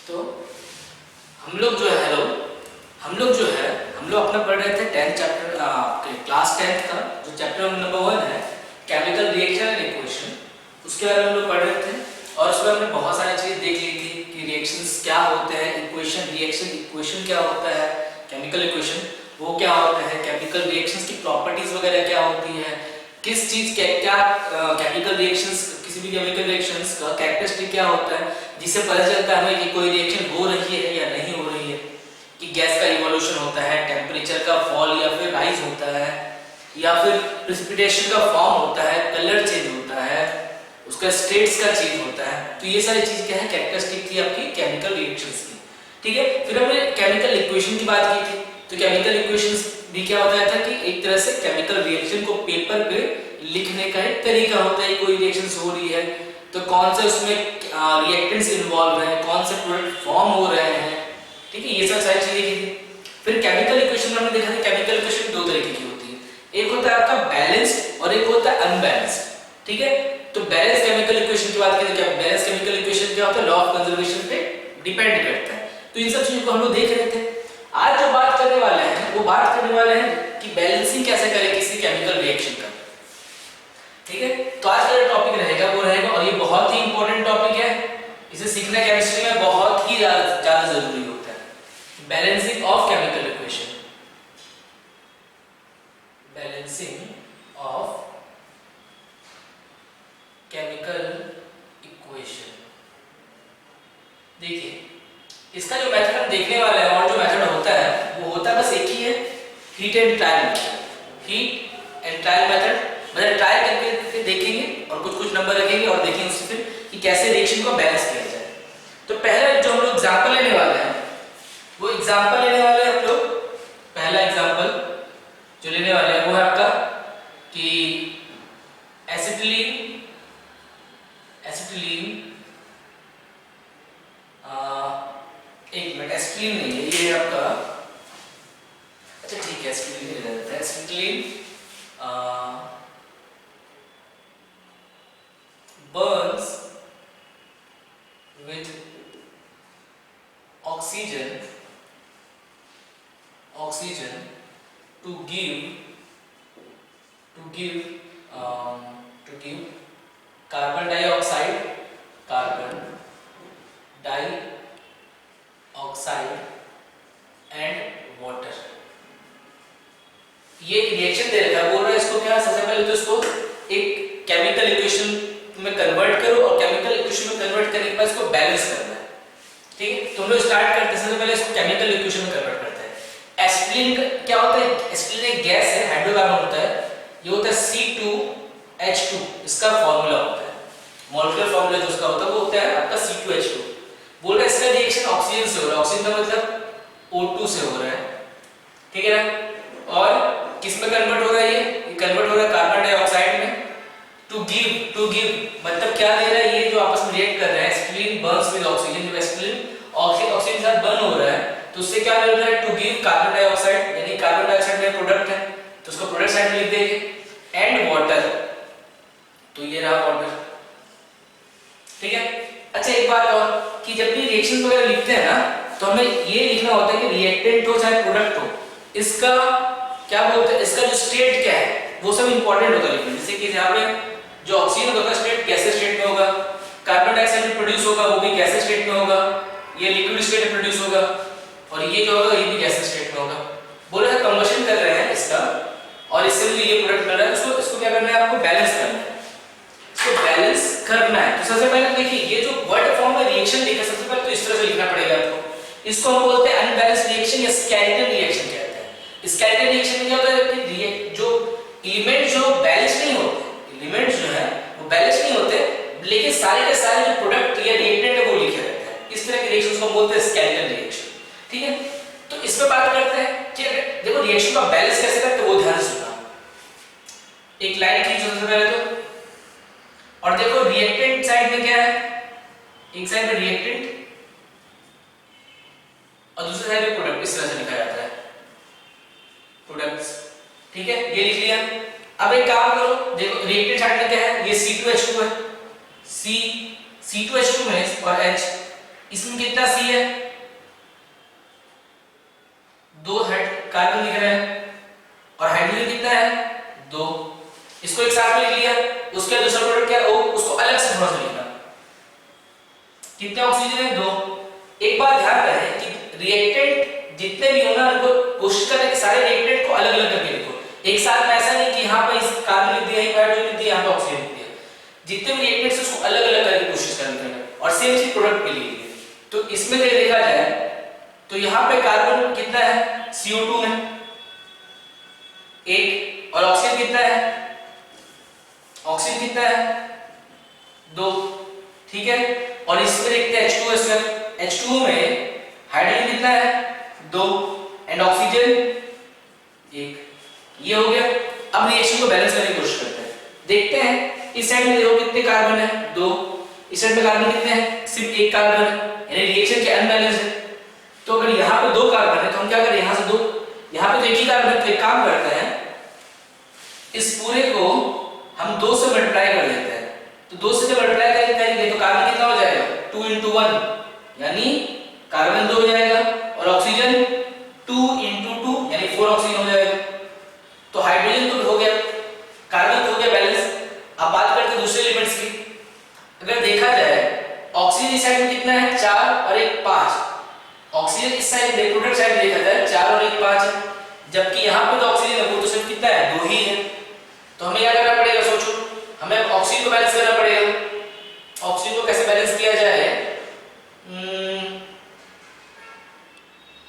तो हम लोग जो है हम लोग अपना पढ़ रहे थे 10th चैप्टर क्लास 10th का जो चैप्टर नंबर 1 है केमिकल रिएक्शन एंड इक्वेशन, उसके बारे में हम लोग पढ़ रहे थे। और उसमें हमने बहुत सारी चीज़ें देख ली थी कि रिएक्शंस क्या होते हैं, इक्वेशन क्या होता है, केमिकल इक्वेशन वो क्या होता है, केमिकल रिएक्शंस की प्रॉपर्टीज वगैरह क्या होती है, किस चीज़ क्या केमिकल रिएक्शंस, किसी भी केमिकल रिएक्शंस का कैरेक्टरिस्टिक क्या होता है जिससे पता चलता है कि कोई रिएक्शन हो रही है या नहीं हो रही है, कि गैस का इवोल्यूशन होता है, टेम्परेचर का फॉल या फिर राइज होता है, या फिर प्रेसिपिटेशन का फॉर्म होता है, कलर चेंज होता है, उसका स्टेट्स का चेंज होता है। तो ये सारी चीज़ क्या है, कैरेक्टरिस्टिक थी आपकी केमिकल रिएक्शंस की। ठीक है, फिर हमने केमिकल इक्वेशन की बात की थी। तो केमिकल इक्वेशंस भी क्या होता था कि एक तरह से केमिकल रिएक्शन को पेपर पे लिखने का एक तरीका होता है। कोई रिएक्शंस हो रही है तो कौन से उसमें रिएक्टेंट्स इन्वॉल्व हैं, कौन से प्रोडक्ट फॉर्म हो रहे हैं, ठीक है, ये सब सारी चीजें की थी। फिर केमिकल इक्वेशन में हमने देखा था केमिकल इक्वेशन दो तरीके की होती है, एक होता है आपका बैलेंस्ड और एक होता है अनबैलेंस्ड। ठीक है, तो बैलेंस केमिकल इक्वेशन की बात करें, क्या बैलेंस केमिकल इक्वेशन क्या होता है, लॉ ऑफ कंजर्वेशन पे डिपेंड करता है। तो इन सब चीजों को हम लोग देख रहे थे। आज जो बात करने वाले हैं वो बात करने वाले हैं कि बैलेंसिंग कैसे करें किसी केमिकल रिएक्शन का। ठीक है, तो आज का जो टॉपिक रहेगा वो रहेगा, और ये बहुत ही इंपॉर्टेंट टॉपिक है, इसे सीखना केमिस्ट्री में बहुत ही ज्यादा जरूरी होता है, balancing of chemical equation. Balancing of chemical equation. देखिए, इसका जो मेथड हम देखने वाले हैं और जो मेथड होता है वो होता है बस एक ही है, heat and trial method. Heat and trial method मतलब ट्रायल करके देखेंगे और कुछ नंबर रखेंगे और देखेंगे उससे फिर कि कैसे रिएक्शन को बैलेंस किया जाए। तो पहला जो हम लोग एग्जांपल लेने वाले हैं वो एग्जांपल लेने वाले हैं हम लोग, पहला एग्जांपल जो लेने वाले हैं वो है आपका कि एसिटिलीन एक मिनट, एसिटिलीन नहीं है ये आपका, अच्छा ठीक है एसिटिलीन ले लेते हैं। Acetylene burns with oxygen to give carbon dioxide and water। ये रिएक्शन दे रखा है, बोल रहा है इसको क्या, सबसे पहले तो इसको एक केमिकल इक्वेशन में कन्वर्ट करो और केमिकल इक्वेशन में कन्वर्ट करने के बाद इसको बैलेंस करना है। ठीक है, तो हम लोग स्टार्ट करते हैं, सबसे पहले इसको केमिकल इक्वेशन में कन्वर्ट करते हैं। एसिटिलीन क्या होता है, एसिटिलीन एक गैस है, हाइड्रोकार्बन होता है, ये होता है C2H2, इसका फार्मूला होता है, मॉलिक्यूलर फार्मूला जो उसका होता है वो होता है आपका C2H2। बोल रहा है इसका रिएक्शन ऑक्सीजन से हो रहा है, ऑक्सीजन का मतलब O2 से हो रहा है, ठीक है ना, और किस में कन्वर्ट हो रहा है, ये कन्वर्ट हो रहा है कार्बन डाइऑक्साइड में। टू गिव मतलब क्या दे रहा है, ये जो आपस में रिएक्ट कर रहे हैं, एसिटिलीन बर्न्स विद ऑक्सीजन, जब एसिटिलीन ऑक्सीजन के साथ बर्न हो रहा है तो उससे क्या मिल रहा है, टू गिव कार्बन डाइऑक्साइड, यानी कार्बन डाइऑक्साइड में प्रोडक्ट है तो उसको प्रोडक्ट साइड में लिख देंगे, एंड वाटर, तो ये रहा वाटर। ठीक है, अच्छा एक बात और कि जब भी रिएक्शन वगैरह लिखते हैं ना तो हमें ये लिखना होता है कि रिएक्टेंट हो चाहे प्रोडक्ट हो, इसका क्या बोलते हैं, इसका जो स्टेट क्या है वो सब इंपॉर्टेंट होगा लिखना। जैसे कि यहाँ पे जो ऑक्सीजन होगा स्टेट गैसेस स्टेट में होगा, कार्बन डाइऑक्साइड जो प्रोड्यूस होगा वो भी गैसेस स्टेट में होगा, ये लिक्विड स्टेट में प्रोड्यूस होगा, और ये जो होगा ये भी गैसेस स्टेट में होगा। बोला है कंबशन कर रहे हैं इसका और इससे मुझे ये प्रोडक्ट मिल रहा है, इसको क्या करना है, आपको बैलेंस करना है, इसको बैलेंस करना है। तो सबसे पहले देखिए ये जो वर्ड फॉर्म में रिएक्शन लिखा है सबसे पहले तो इस तरह से लिखना पड़ेगा आपको, इसको हम बोलते हैं अनबैलेंस्ड रिएक्शन या स्केलेटन रिएक्शन कहते हैं। स्केलेटन रिएक्शन में क्या होता है कि जो एलिमेंट जो बैलेंस नहीं होते, एलिमेंट जो है वो बैलेंस नहीं होते लेकिन सारे के सारे जो प्रोडक्ट या रिएक्टेंट है वो लिखे रहते हैं, इस तरह के रिएक्शंस को बोलते हैं स्केलेटन रिएक्शन। ठीक है, तो इस पे बात करते हैं कि देखो रिएक्शन का बैलेंस कैसे करते हैं वो ध्यान से सुनना। एक लाइन खींचो सबसे पहले तो, और देखो रिएक्टेंट साइड में क्या है, एक साइड में रिएक्टेंट और दूसरी साइड में प्रोडक्ट, इस तरह से लिखा जाता है प्रोडक्ट्स। ठीक है, ये लिख लिया। अब एक काम करो, देखो रिएक्टेंट साइड में क्या है, ये C2H2 है, C2H2 में और H इसमें कितना सी है, 2 कार्बन दिख रहा है, और हाइड्रोजन कितना है, 2। इसको एक साथ में लिख लिया, उसके दूसरा प्रोडक्ट क्या है, उसको अलग से थोड़ा सा लिखना। कितने ऑक्सीजन है, 2। एक बात ध्यान रहे कि रिएक्टेंट जितने भी हो ना, उनको कोशिश करें कि सारे रिएक्टेंट को अलग अलग करके लिखो। एक साथ में ऐसा नहीं कि यहाँ पे इस कार्बन लिख दिया, एक हाइड्रोजन लिख दिया, यहाँ पे ऑक्सीजन लिख दिया। जितने भी रिएक्टेंट्स उसको अलग अलग करके कोशिश करनी है, और सेम चीज प्रोडक्ट के लिए। तो इसमें जो देखा जाए तो यहाँ पे कार्बन कितना है, CO2 में 1, और ऑक्सीजन कितना है, ऑक्सीजन कितना है, 2, ठीक है। और इसमें देखते हैं H2 सर, H2 में हाइड्रोजन कितना है, 2, एंड ऑक्सीजन 1। ये हो गया। अब रिएक्शन को बैलेंस करने की कोशिश करते हैं, देखते हैं इस साइड में देखो कितने कार्बन है, 2, इस साइड में कार्बन कितने हैं, सिर्फ 1 कार्बन है, यानी रिएक्शन के अनबैलेंस है। तो अगर यहाँ पे 2 कार्बन है तो हम क्या करें, यहाँ से 2, यहाँ पे तो 1 ही कार्बन है, तो एक काम करते हैं, इस पूरे को हम 2 से मल्टीप्लाई कर देते हैं। तो 2 से जब मल्टीप्लाई करेंगे तो कार्बन कितना हो जाएगा, 2 × 1, यानी कार्बन 2 हो जाएगा, और ऑक्सीजन 2 × 2 यानी 4 ऑक्सीजन हो जाएगा। तो हाइड्रोजन तो हो गया, कार्बन तो हो गया बैलेंस। अब बात करते हैं दूसरे एलिमेंट्स की। अगर देखा जाए ऑक्सीजन इस साइड में कितना है, 4 और 1 5। ऑक्सीजन इस साइड में प्रोडक्ट साइड देखा जाए 4 और 1 5 है, जबकि यहाँ पे तो ऑक्सीजन है वो तो सिर्फ कितना है, 2 ही है। तो हमें क्या करना पड़ेगा, सोचो, हमें ऑक्सीजन को बैलेंस करना पड़ेगा। ऑक्सीजन को कैसे बैलेंस किया जाए,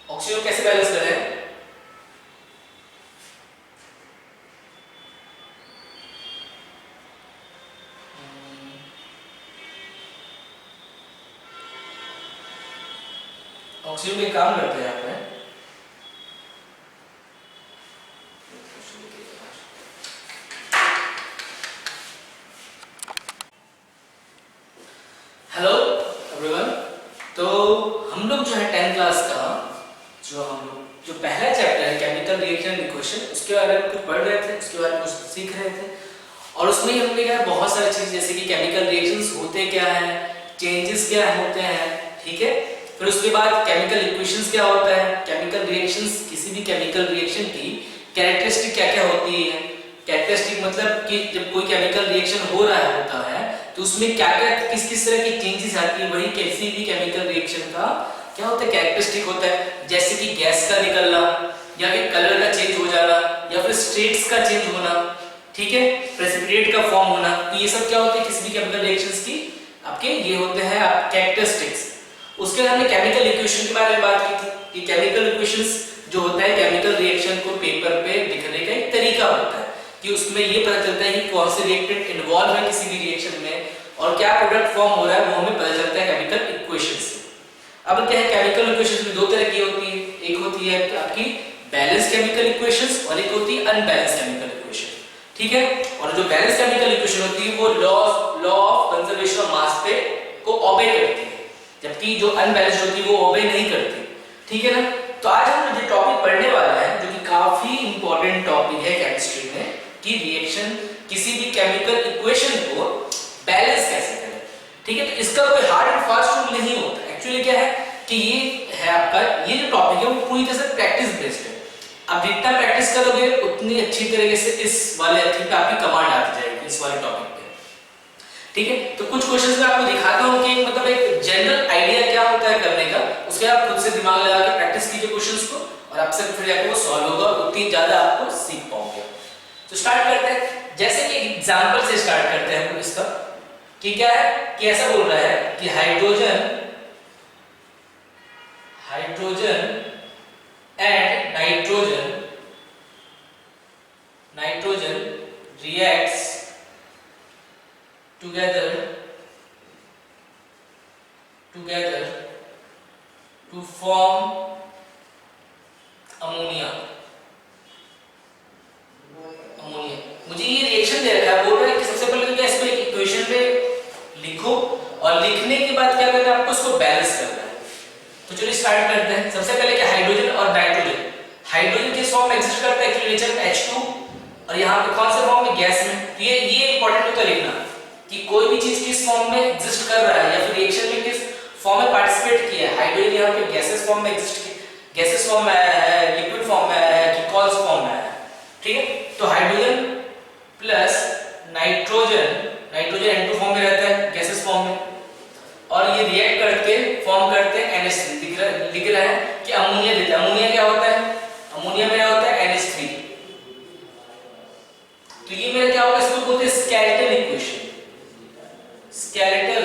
ऑक्सीजन को कैसे बैलेंस करें, ऑक्सीजन में काम करते हैं यहाँ पे। हेलो एवरीवन, तो हम लोग जो है 10th क्लास का जो पहला चैप्टर है केमिकल रिएक्शन इक्वेशन, उसके बारे में कुछ पढ़ रहे थे, उसके बारे में कुछ सीख रहे थे। और उसमें हमने क्या बहुत सारी चीज, जैसे कि केमिकल रिएक्शंस होते क्या है, चेंजेस क्या होते हैं, ठीक है। फिर उसके बाद केमिकल इक्वेशंस क्या होता है, केमिकल रिएक्शंस, किसी भी केमिकल रिएक्शन की कैरेक्टरिस्टिक क्या क्या होती है। कैरेक्टरिस्टिक मतलब कि जब कोई केमिकल रिएक्शन हो रहा होता है तो उसमें क्या क्या किस किस तरह की चेंजेस आती है, वही किसी भी केमिकल रिएक्शन का क्या होता है, कैरेक्टरिस्टिक होता है। जैसे कि गैस का निकलना, या फिर कलर का चेंज हो जाना, या फिर स्टेट्स का चेंज होना, ठीक है, प्रेसिपिटेट का फॉर्म होना। तो ये सब क्या होते हैं किसी भी केमिकल रिएक्शंस की आपके ये होते हैं आप कैरेक्टरिस्टिक्स। उसके बाद हमने केमिकल इक्वेशन के बारे में बात की थी कि केमिकल इक्वेशंस जो होता है केमिकल रिएक्शन को पेपर पे लिखने का एक तरीका होता है कि उसमें ये पता चलता है कि कौन से रिएक्टेंट इन्वॉल्व है किसी भी रिएक्शन में और क्या प्रोडक्ट फॉर्म हो रहा है, वो हमें पता चलता है केमिकल इक्वेशन से। अब क्या है, केमिकल इक्वेशंस में 2 तरह की होती है, एक होती है आपकी बैलेंस केमिकल इक्वेशंस और एक होती है अनबैलेंस केमिकल इक्वेशन, ठीक है। और जो बैलेंस केमिकल इक्वेशन होती है वो law of conservation of mass पे को ओबे करती है, जबकि जो अनबैलेंस्ड होती है वो ओबे नहीं करती, ठीक है ना। तो आज हम जो टॉपिक पढ़ने वाला है जो कि काफी इंपॉर्टेंट टॉपिक है केमिस्ट्री में कि रिएक्शन किसी भी केमिकल इक्वेशन को बैलेंस कैसे करें, ठीक है। तो इसका कोई हार्ड एंड फास्ट रूल नहीं होता। एक्चुअली क्या है कि ये है आपका ये जो टॉपिक है वो पूरी तरह से प्रैक्टिस बेस्ड है। आप जितना प्रैक्टिस करोगे उतनी अच्छी तरीके से इस वाले पे आपकी कमांड आती जाएगी इस वाले टॉपिक पे, ठीक है। तो कुछ क्वेश्चंस मैं आपको दिखाता हूं कि मतलब एक जनरल आइडिया क्या होता है करने का, उसके आप खुद से दिमाग लगा के प्रैक्टिस कीजिए क्वेश्चंस को और आपसे फिर जाके वो सॉल्व होगा और उतनी ज्यादा आपको सीख पाओगे। तो स्टार्ट करते हैं, जैसे कि एग्जांपल से स्टार्ट करते हैं हम इसका कि क्या है कि ऐसा बोल रहा है कि hydrogen and nitrogen reacts together to form ammonia. मुझे ये रिएक्शन दे रखा है, बोल रहा है कि सबसे पहले तो क्या इसको एक इक्वेशन पे लिखो और लिखने के बाद क्या करना है आपको इसको बैलेंस करना है। तो चलिए स्टार्ट करते हैं। सबसे पहले क्या हाइड्रोजन और नाइट्रोजन, हाइड्रोजन किस फॉर्म में एग्जिस्ट करता है एक्चुअली नेचर में H2 और यहाँ पे कौन से फॉर्म में गैस में। तो ये इंपॉर्टेंट होता है लिखना कि कोई भी चीज किस फॉर्म में एग्जिस्ट कर रहा है या फिर रिएक्शन में किस फॉर्म में पार्टिसिपेट हाइड्रोजन यहाँ पे गैसेस फॉर्म में गैसेस फॉर्म में आया है, लिक्विड फॉर्म में आया है कि कॉल्स फॉर्म में आया है, ठीक है। तो hydrogen plus nitrogen N2 form में रहता है गैसेस फॉर्म में, और ये रिएक्ट करके फॉर्म करते हैं NH3। लिख रहा है कि अमोनिया देता है। अमोनिया क्या होता है? अमोनिया मेरा होता है NH3। तो ये मेरा क्या होगा, इसको बोलते हैं स्केलेटल इक्वेशन। स्केलेटल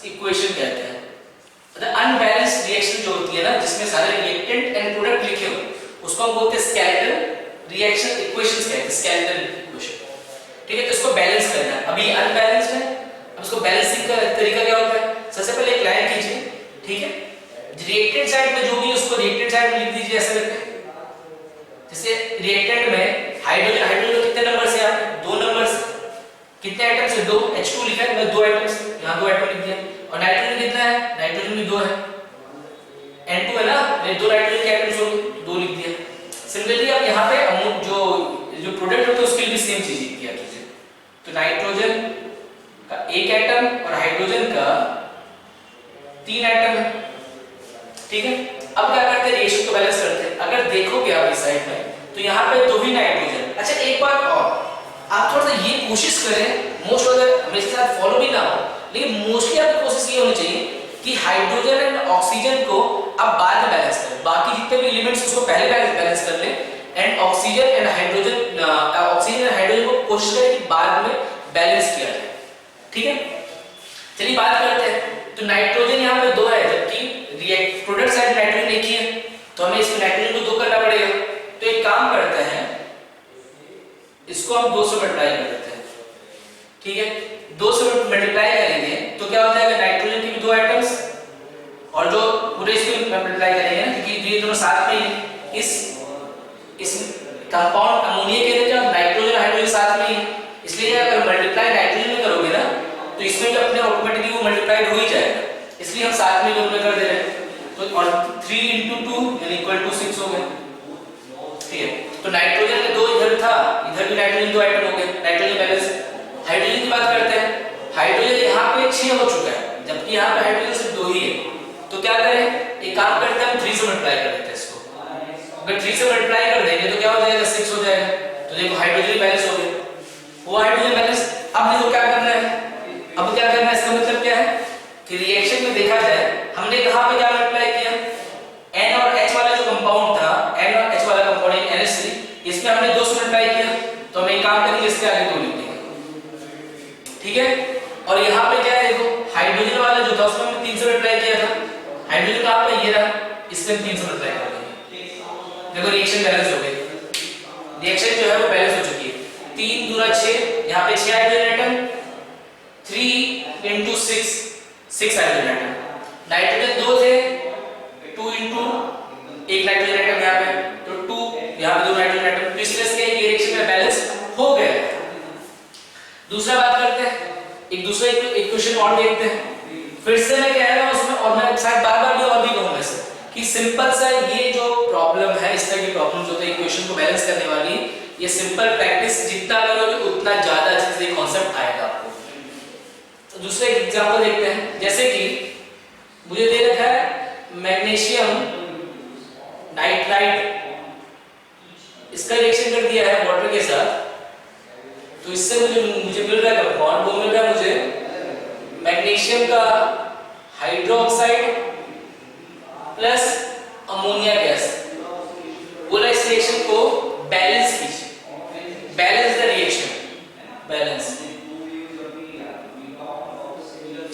इक्वेशन कहते हैं। मतलब अनबैलेंस्ड रिएक्शन जो होती है ना, जिसमें सारे रिएक्टेंट एंड प्रोडक्ट लिखे हो, उसको हम बोलते हैं स्केलेटल रिएक्शन इक्वेशंस कहते हैं, स्केलेटल इक्वेशन, ठीक है। तो इसको बैलेंस करना है। अभी अनबैलेंस्ड है, अब इसको बैलेंसिंग का तरीका क्या होता है? सबसे पहले एक लाइन कीजिए, ठीक है। रिएक्टेंट साइड में जो भी है उसको रिएक्टेंट साइड में लिख दीजिए ऐसे करके। जैसे रिएक्टेंट में हाइड्रोजन कितने नंबर्स है? यहाँ पे 2 नंबर्स। कितने एटम्स है? 2। H2 लिखा है, मैं 2 एटम्स, यहाँ 2 एटम लिख दिया। और नाइट्रोजन कितना है? नाइट्रोजन भी 2 है। N2 है ना, मैं 2 नाइट्रोजन के एटम्स होंगे, 2 लिख दिया। सिमिलरली अब यहाँ पे जो प्रोडक्ट होता है उसके लिए भी सेम चीज किया कीजिए। तो नाइट्रोजन का 1 एटम और हाइड्रोजन का 3 एटम है, ठीक है। अब क्या करते हैं? रिएक्शन को बैलेंस करते हैं। अगर देखोगे आप इस साइड में तो यहाँ पे 2 ही नाइट्रोजन। अच्छा एक बात और, आप थोड़ा सा ये कोशिश करें, मोस्ट ऑफ द मेरे साथ फॉलो भी ना हो, लेकिन मोस्टली आपकी कोशिश ये होनी चाहिए कि हाइड्रोजन एंड ऑक्सीजन को आप बाद में बैलेंस करें। बाकी जितने भी एलिमेंट्स उसको पहले बैलेंस कर लें, एंड ऑक्सीजन एंड हाइड्रोजन को कोशिश करें कि बाद में बैलेंस किया जाए, ठीक है। चलिए बात करते हैं। तो नाइट्रोजन यहाँ पे 2 है, जबकि प्रोडक्ट साइड नाइट्रोजन एक ही है, तो हमें इस नाइट्रोजन को 2 करना पड़ेगा। तो एक काम करते हैं, इसको हम 2 से मल्टीप्लाई कर देते हैं, ठीक है। 2 से मल्टीप्लाई करेंगे तो क्या होता है कि नाइट्रोजन के भी 2 एटम्स, और जो पूरे इसको मल्टीप्लाई करेंगे ना, क्योंकि ये दोनों साथ में ही इस कंपाउंड अमोनिया के लिए जब नाइट्रोजन हाइड्रोजन साथ में ही, इसलिए अगर मल्टीप्लाई नाइट्रोजन में करोगे ना तो इसमें जो अपने ऑटोमेटिकली वो मल्टीप्लाइड हो ही जाएगा, इसलिए हम साथ में दोनों कर दे रहे हैं। तो और 3 × 2 यानी इक्वल टू 6 हो गया, ठीक है। तो नाइट्रोजन के 2 इधर था, इधर भी नाइट्रोजन 2 एटम हो गए, नाइट्रोजन बैलेंस। हाइड्रोजन की बात करते हैं। हाइड्रोजन यहाँ पे 6 हो चुका है, जबकि यहाँ पे हाइड्रोजन सिर्फ 2 ही है। तो क्या करें? एक काम करते हैं, हम 3 से मल्टीप्लाई कर देते हैं इसको। अगर 3 से मल्टीप्लाई कर देंगे तो क्या हो जाएगा? 6 हो जाएगा। तो देखो हाइड्रोजन बैलेंस हो गया, वो हाइड्रोजन बैलेंस। अब देखो क्या करना है, अब क्या करना है, इसका मतलब क्या है कि रिएक्शन में देखा जाए, हमने कहां पे क्या मल्टीप्लाई किया? N और H वाला जो कंपाउंड था, N और H वाला कंपाउंड NH3, इसमें हमने 2 से मल्टीप्लाई किया। तो हम एक काम करेंगे, इसके आगे 2 लिख देंगे, ठीक है। और यहाँ पे क्या है, देखो हाइड्रोजन वाला जो था उसमें हमने 3 से मल्टीप्लाई किया था, हाइड्रोजन कहां पे? ये रहा, इसमें 3 से मल्टीप्लाई कर देंगे। देखो रिएक्शन बैलेंस हो गई, रिएक्शन जो है वो बैलेंस हो चुकी है। 3 दूना 6, यहाँ पे 6 hydrogen atom, 3 × 6 hydrogen atom. Nitrogen 2 थे, 2 × 1 नाइट्रोजन एटम यहाँ पे, तो 2 यहाँ पे 2 नाइट्रोजन एटम। तो इस तरह से ये रिएक्शन में बैलेंस हो गया। दूसरा बात करते हैं, एक दूसरा इक्वेशन और देखते हैं। फिर से मैं कह रहा हूँ उसमें, और मैं शायद बार-बार भी और भी कहूँगा इसे, कि सिंपल सा ये जो प्रॉब्लम है, इस तरह की प्रॉब्लम्स होते हैं इक्वेशन को बैलेंस करने वाली, ये सिंपल प्रैक्टिस जितना करोगे उतना ज्यादा अच्छे से कॉन्सेप्ट आएगा आपको। तो दूसरा एग्जांपल देखते हैं। जैसे कि मुझे दे रखा है मैग्नीशियम नाइट्राइड, इसका रिएक्शन कर दिया है वाटर के साथ, तो इससे मुझे मिल रहा है कंपाउंड, वो मिल रहा है मुझे मैग्नीशियम का हाइड्रोक्साइड प्लस अमोनिया गैस। बोला इस रिएक्शन को बैलेंस कीजिए, बैलेंस द रिएक्शन, बैलेंस।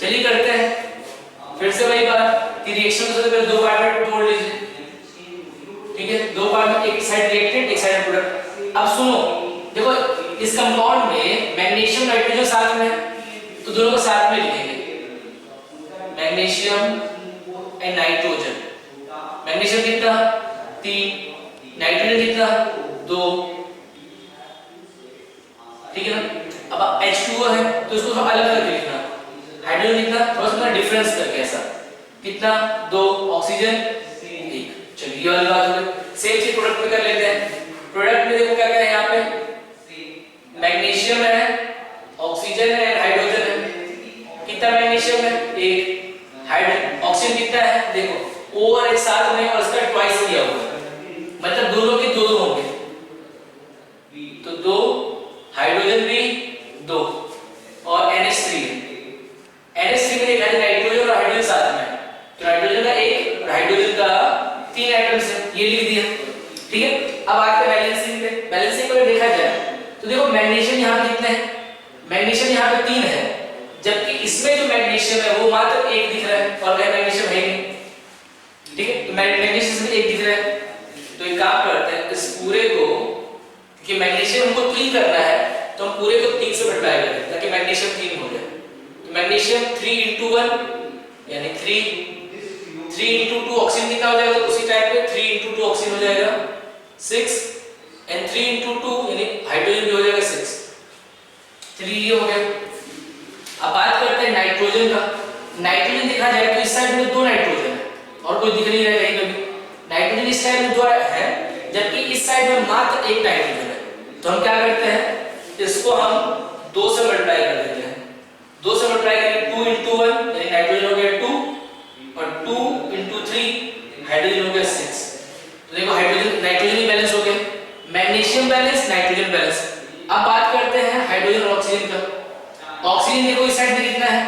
चलिए करते हैं फिर से वही बात कि रिएक्शन को सबसे पहले 2 पार्ट में तोड़ लीजिए, ठीक है। 2 पार्ट में, एक साइड रिएक्टेंट, एक साइड प्रोडक्ट। अब सुनो, देखो इस कंपाउंड में मैग्नीशियम नाइट्रोजन साथ में है, तो दोनों को साथ में लिखेंगे, मैग्नीशियम एंड नाइट्रोजन। मैग्नीशियम कितना? 3, नाइट्रोजन कितना? 2, ठीक है ना। अब H2O है तो इसको थोड़ा अलग करके लिखना, हाइड्रोजन कितना, थोड़ा सा डिफरेंस करके, ऐसा कितना? 2, ऑक्सीजन 1। चलिए ये वाली बात हो गई। सेम चीज प्रोडक्ट में कर लेते हैं। प्रोडक्ट में देखो क्या क्या है, यहाँ पे मैग्नीशियम है, ऑक्सीजन है, हाइड्रोजन है। कितना मैग्नीशियम है? 1, हाइड्रोजन ऑक्सीजन कितना है देखो O और H साथ में और इसका ट्वाइस किया हुआ है, मतलब दोनों के दो होंगे, तो 2 हाइड्रोजन भी 2 और NH3 है। NH3 में देखा जाए नाइट्रोजन और हाइड्रोजन साथ में, तो नाइट्रोजन का 1 और हाइड्रोजन का 3 एटम्स है, ये लिख दिया। ठीक है, अब आते हैं बैलेंसिंग पे। बैलेंसिंग में देखा जाए तो देखो मैग्नीशियम यहाँ कितने हैं, मैग्नीशियम यहाँ पे 3 है, जबकि इसमें जो मैग्नीशियम है वो मात्र 1 दिख रहा है और वह मैग्नीशियम है ही नहीं। ठीक है, तो मैग्नीशियम में 1 दिख रहा है, तो एक काम करते हैं इस पूरे को, क्योंकि मैग्नीशियम हमको 3 करना है तो हम पूरे को 3 से मल्टीप्लाई कर दें ताकि मैग्नीशियम 3 हो जाए। तो मैग्नीशियम 3 × 1 यानी 3 × 2 ऑक्सीजन कितना हो जाएगा, उसी टाइप पे 3 × 2 ऑक्सीजन हो जाएगा 6 एंड 3 × 2 यानी हाइड्रोजन भी हो जाएगा 6, 3 ये हो गया। अब बात करते हैं नाइट्रोजन का। नाइट्रोजन देखा जाए तो इस साइड में 2 नाइट्रोजन है और कोई दिख नहीं रहा है कभी। नाइट्रोजन इस साइड में 2 है जबकि इस साइड में मात्र 1 नाइट्रोजन है, तो हम क्या करते हैं इसको हम 2 से मल्टीप्लाई कर देते हैं। 2 से मल्टीप्लाई करेंगे 2 × 1 यानी नाइट्रोजन हो गया 2 और 2 × 3 हाइड्रोजन हो गया 6। तो देखो हाइड्रोजन नाइट्रोजन ही बैलेंस हो गया, मैग्नीशियम बैलेंस नाइट्रोजन बैलेंस। अब बात करते हैं हाइड्रोजन और ऑक्सीजन का। ऑक्सीजन देखो इस साइड में कितना है,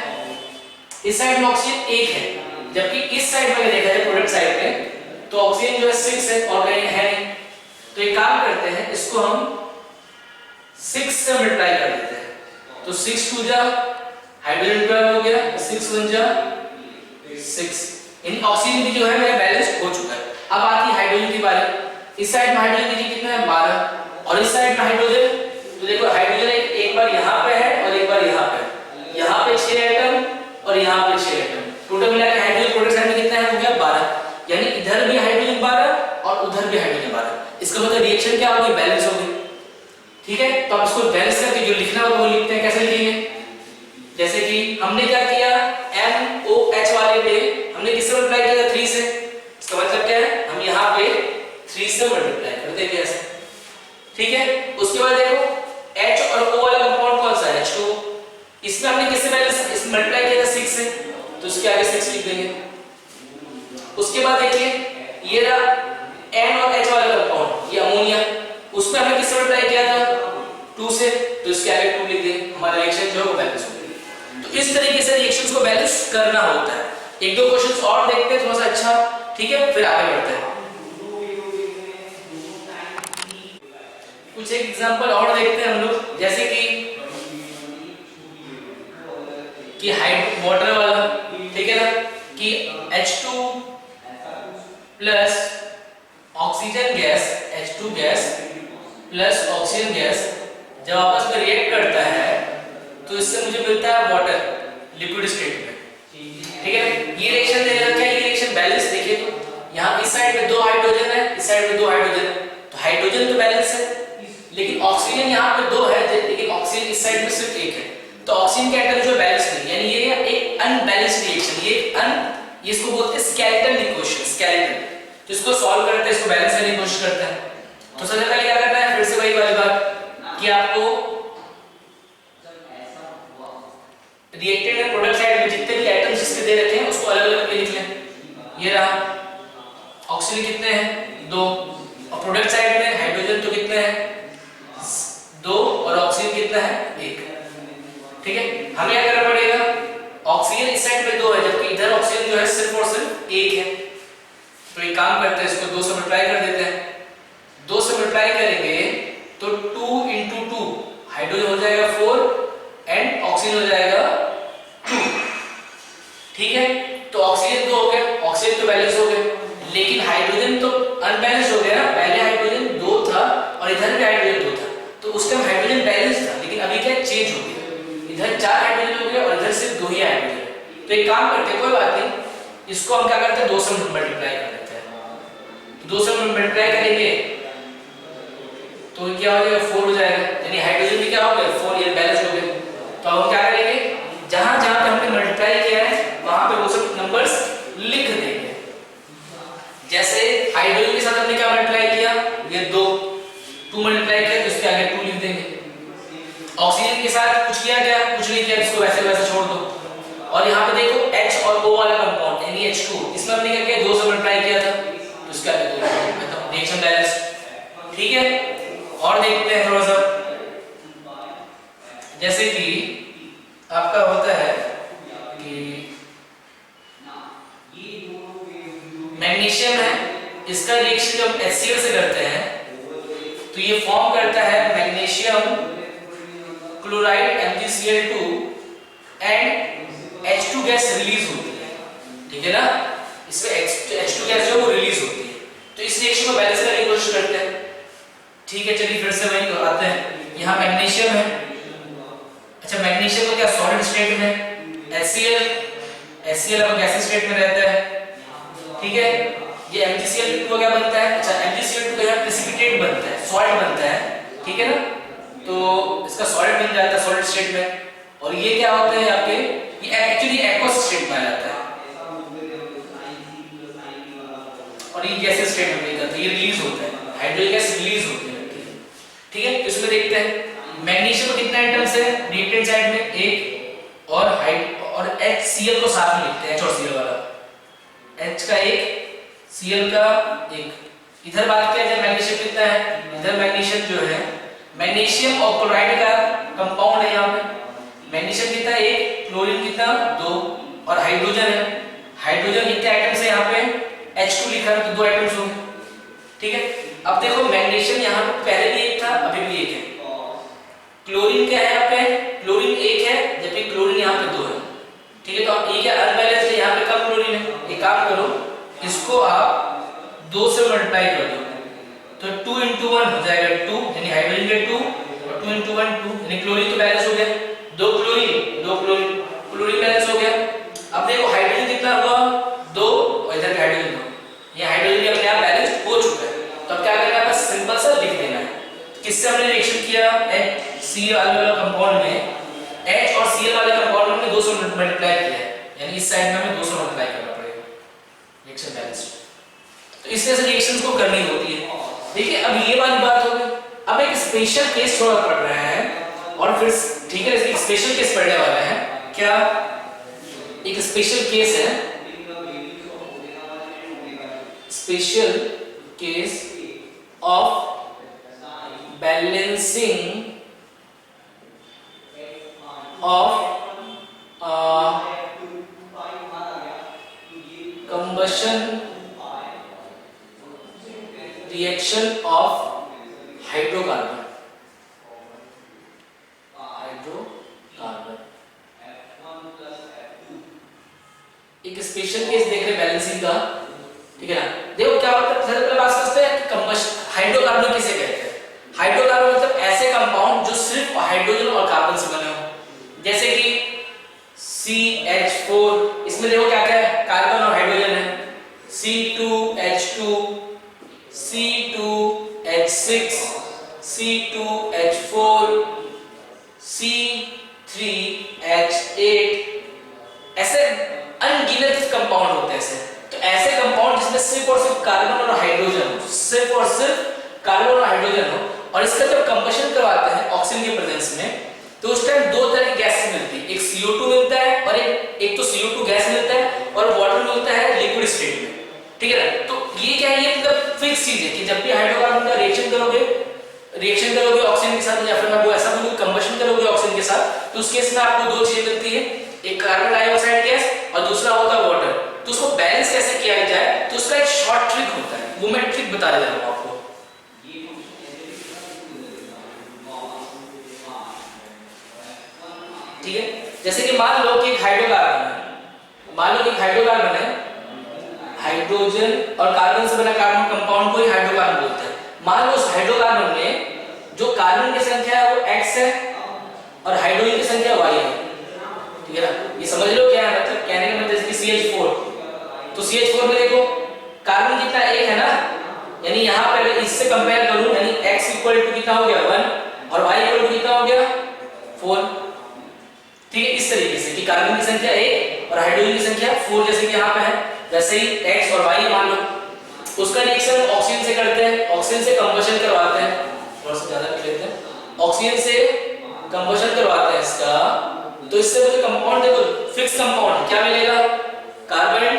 इस साइड में ऑक्सीजन 1 है, जबकि इस साइड में देखा जाए प्रोडक्ट साइड में तो ऑक्सीजन जो है 6 है और कहीं है नहीं। तो एक काम करते हैं इसको हम 6 से मल्टीप्लाई कर देते हैं, तो 6 × 2 जा हाइड्रोजन 12 हो गया, 6 × 1 जा 6, इन ऑक्सीजन की जो है मेरा बैलेंस हो चुका है। अब आती है हाइड्रोजन की बारी। इस साइड में हाइड्रोजन की कितना है 12 और इस साइड में हाइड्रोजन, तो देखो हाइड्रोजन एक बार यहाँ पे है और एक बार यहाँ पे, यहाँ पे 6 एटम और यहाँ पे 6 एटम, टोटल मिला के हाइड्रोजन प्रोडक्ट साइड में कितना है हो गया 12, यानी इधर भी हाइड्रोजन 12 और उधर भी हाइड्रोजन 12। इसका मतलब रिएक्शन क्या होगी, बैलेंस होगी। ठीक है, तो अब इसको बैलेंस करके जो लिखना होगा वो लिखते हैं। कैसे लिखेंगे, जैसे कि हमने क्या किया NOH वाले पे हमने किससे मल्टीप्लाई किया 3 से, इसका मतलब क्या है हम यहाँ पे 3 से मल्टीप्लाई करते हैं ऐसे। ठीक है, उसके बाद देखो H और O वाला कंपाउंड कौन सा है H2, इसमें हमने किससे बैलेंस मल्टीप्लाई किया था 6 से, तो इसके आगे 6 लिख देंगे। उसके बाद देखिए ये रहा N और H वाला कंपाउंड, ये अमोनिया, उसमें हमने किससे मल्टीप्लाई किया था 2 से, तो इसके आगे 2 लिख देंगे, हमारा रिएक्शन जो है वो बैलेंस हो गया। तो इस तरीके से रिएक्शंस को बैलेंस करना होता है। एक दो क्वेश्चंस और देखते हैं थोड़ा सा अच्छा, ठीक है, फिर आगे बढ़ते हैं। कुछ एक एग्जांपल और देखते हैं हम लोग, जैसे कि हाइड वाटर वाला, ठीक है ना, कि H2 plus oxygen gas, H2 gas plus oxygen gas जब आपस में रिएक्ट करता है तो इससे मुझे मिलता है वाटर लिक्विड स्टेट में। ठीक है, ये रिएक्शन दे रहा है, ये रिएक्शन बैलेंस देखिए, तो यहाँ इस साइड में 2 हाइड्रोजन है, इस साइड में 2 हाइड्रोजन है, तो हाइड्रोजन तो बैलेंस है, लेकिन ऑक्सीजन यहाँ पे 2 है, लेकिन ऑक्सीजन इस साइड में सिर्फ 1 है, तो ऑक्सीजन के एटम जो बैलेंस नहीं, यानी ये एक अनबैलेंस्ड रिएक्शन, ये इसको बोलते हैं स्केलेटल इक्वेशन, स्केलेटल। तो इसको सॉल्व करते हैं, इसको बैलेंस करने की कोशिश करते हैं। तो सबसे पहले क्या करना है, फिर से वही वाली बात कि आपको रिएक्टेंट एंड प्रोडक्ट साइड में जितने भी एटम्स जिसके दे रखे हैं उसको अलग अलग करके लिख लें। ये रहा ऑक्सीजन कितने हैं 2 और प्रोडक्ट साइड में हाइड्रोजन तो कितने हैं 2 और ऑक्सीजन कितना है 1। ठीक है, हमें क्या करना पड़ेगा, ऑक्सीजन इस साइड में 2 है जबकि इधर ऑक्सीजन जो है सिर्फ और सिर्फ 1 है, तो एक काम करते हैं इसको 2 से मल्टीप्लाई कर देते हैं। 2 से मल्टीप्लाई करेंगे तो 2 × 2 हाइड्रोजन हो जाएगा 4 एंड ऑक्सीजन हो जाएगा 2। ठीक है, तो ऑक्सीजन 2 हो गया, ऑक्सीजन तो बैलेंस हो गया, लेकिन हाइड्रोजन तो अनबैलेंस हो गया ना, पहले हाइड्रोजन 2 था और इधर भी हाइड्रोजन 2 था, तो उस टाइम हाइड्रोजन बैलेंस था, लेकिन अभी क्या चेंज हो गया, इधर 4 हाइड्रोजन हो गया और इधर सिर्फ 2 ही हाइड्रोजन। तो एक काम करते हैं, कोई बात नहीं, इसको हम क्या करते हैं 2 से मल्टीप्लाई कर देते हैं। तो 2 से मल्टीप्लाई करेंगे तो क्या हो जाएगा 4 हो जाएगा, यानी हाइड्रोजन भी क्या हो गया 4, ये बैलेंस हो गया। तो अब हम क्या करेंगे, जहां जहां पे हमने मल्टीप्लाई किया है वहां पे वो सब नंबर्स लिख देंगे। जैसे हाइड्रोजन के साथ हमने क्या मल्टीप्लाई किया, ये 2 मल्टीप्लाई किया तो इसके आगे 2 लिख देंगे। ऑक्सीजन के साथ कुछ किया क्या, कुछ नहीं किया, इसको वैसे वैसे छोड़ दो। और यहाँ पे देखो H और O वाला NaH2, इसमें हमने क्या किया 2 से मल्टीप्लाई किया था, तो इसका मतलब रिएक्शन बैलेंस। ठीक है, और देखते हैं थोड़ा सा, जैसे कि आपका होता है कि मैग्नीशियम है, इसका रिएक्शन जब HCl से करते हैं तो ये फॉर्म करता है magnesium chloride MgCl2 and H2 gas release होती है। ठीक है ना, इसमें H2 गैस जो वो रिलीज होती है, तो इस रिएक्शन को बैलेंस करने की कोशिश करते हैं। ठीक है, चलिए फिर से वही आते हैं, यहाँ मैग्नीशियम है। अच्छा, मैग्नीशियम को क्या सॉलिड स्टेट में, HCl अब गैसीय स्टेट में रहता है। ठीक है, ये MgCl2 का क्या बनता है, अच्छा MgCl2 का यहाँ प्रेसिपिटेट बनता है, सॉल्ट बनता है। ठीक है ना, तो इसका सॉलिड बन जाता है सॉलिड स्टेट में, और ये क्या होते हैं आपके, ये एक्चुअली एक्वस स्टेट में आ जाता है, और ये गैसीय स्टेट में जाता है, ये रिलीज होता है, हाइड्रोजन गैस रिलीज होती है। ठीक है, इसमें देखते हैं मैग्नीशियम को कितना एटम्स है रिएक्टेंट साइड में, एक, और HCl को साथ में लिखते हैं, H और Cl वाला, H का एक, Cl का एक। इधर बात किया जाए मैग्नीशियम कितना है, इधर मैग्नीशियम जो है, मैग्नीशियम और क्लोराइड का कंपाउंड है यहाँ पे, मैग्नीशियम कितना है 1, क्लोरीन कितना 2, और हाइड्रोजन है, हाइड्रोजन कितने आइटम्स है यहाँ पे, H2 लिखा है तो 2 आइटम्स होंगे। ठीक है, अब देखो मैग्नीशियम यहाँ पे पहले भी एक था, अभी भी एक है। क्लोरीन क्या है यहाँ पे, क्लोरीन 1 है, जबकि क्लोरीन यहाँ पे 2 है। ठीक है, तो ये क्या अनबैलेंस्ड है, यहाँ पे कम क्लोरीन है। एक काम करो, इसको आप 2 से मल्टीप्लाई कर दो, तो 2 into 1 हो जाएगा 2, यानी हाइड्रोजन के 2, और 2 into 1 2, यानी क्लोरीन तो बैलेंस हो गया, 2 क्लोरीन, क्लोरीन बैलेंस हो गया। अब देखो हाइड्रोजन कितना हुआ 2, और इधर हाइड्रोजन 2, ये हाइड्रोजन अपने आप बैलेंस हो चुका है। तो अब क्या करना है, बस सिंपल सा लिख देना है। किससे हमने रिएक्शन किया, HCl वाले कंपाउंड में, H और Cl वाले कंपाउंड में हमने 2 से मल्टीप्लाई किया है, यानी इस साइड में हमें 2 से मल्टीप्लाई करना पड़ेगा रिएक्शन बैलेंस। तो इस तरह से रिएक्शंस को करनी होती है। देखिए, अब ये वाली बात हो गई, अब एक स्पेशल केस थोड़ा पढ़ रहे हैं, और फिर ठीक है एक स्पेशल केस पढ़ने वाला है। क्या एक स्पेशल केस है, special case of balancing of combustion reaction of hydrocarbon, एक स्पेशल केस देख रहे बैलेंसिंग का। ठीक है ना, देखो क्या होता है, सबसे पहले बात करते हैं कि कंबशन हाइड्रोकार्बन किसे कहते हैं। हाइड्रोकार्बन मतलब ऐसे कंपाउंड जो सिर्फ हाइड्रोजन और कार्बन से बने हो, जैसे कि CH4, इसमें देखो क्या क्या है, कार्बन और हाइड्रोजन है, C2H2, C2H6, C2H4, C3H8, ऐसे अनगिनत कंपाउंड होते हैं ऐसे। तो ऐसे कंपाउंड जिसमें सिर्फ और सिर्फ कार्बन और हाइड्रोजन हो, सिर्फ और सिर्फ कार्बन और हाइड्रोजन हो, और इसका जब कंबशन करवाते हैं ऑक्सीजन के प्रेजेंस में, तो उस टाइम 2 तरह की गैसेस मिलती है, एक CO2 मिलता है, और एक तो CO2 गैस मिलता है, और वाटर मिलता है लिक्विड स्टेट में। ठीक है ना, तो ये क्या है, ये मतलब फिक्स चीज है कि जब भी हाइड्रोकार्बन का रिएक्शन करोगे ऑक्सीजन के साथ, या फिर मैं वो ऐसा बोलूं कंबशन करोगे ऑक्सीजन के साथ, तो उस केस में आपको 2 चीजें मिलती है, एक कार्बन डाइऑक्साइड गैस और दूसरा होता है वाटर। तो उसको बैलेंस कैसे किया जाए, तो उसका एक शॉर्ट ट्रिक होता है, वो मैं ट्रिक बता रहा हूं आपको। ठीक है, जैसे कि मान लो कि एक हाइड्रोकार्बन है, हाइड्रोजन और कार्बन से बना कार्बन कंपाउंड को ही हाइड्रोकार्बन बोलते हैं। मान लो उस हाइड्रोकार्बन में जो कार्बन की संख्या है वो X है और हाइड्रोजन की संख्या Y है। ठीक है ना, ये समझ लो क्या है, मतलब कहने का मतलब जैसे कि CH4, तो CH4 में देखो कार्बन कितना 1 है ना, यानी यहाँ पे अगर इससे कंपेयर करूं, यानी X इक्वल टू कितना हो गया 1 और Y इक्वल टू कितना हो गया 4। ठीक है, इस तरीके से कि कार्बन की संख्या 1 और हाइड्रोजन की संख्या 4, जैसे कि यहाँ पे है, वैसे ही X और Y मान लो। उसका रिएक्शन ऑक्सीजन से करते हैं, ऑक्सीजन से कंबशन करवाते हैं, थोड़ा सा ज्यादा लिख लेते हैं, ऑक्सीजन से कंबशन करवाते हैं इसका, तो इससे मुझे कंपाउंड देखो फिक्स कंपाउंड क्या मिलेगा, कार्बन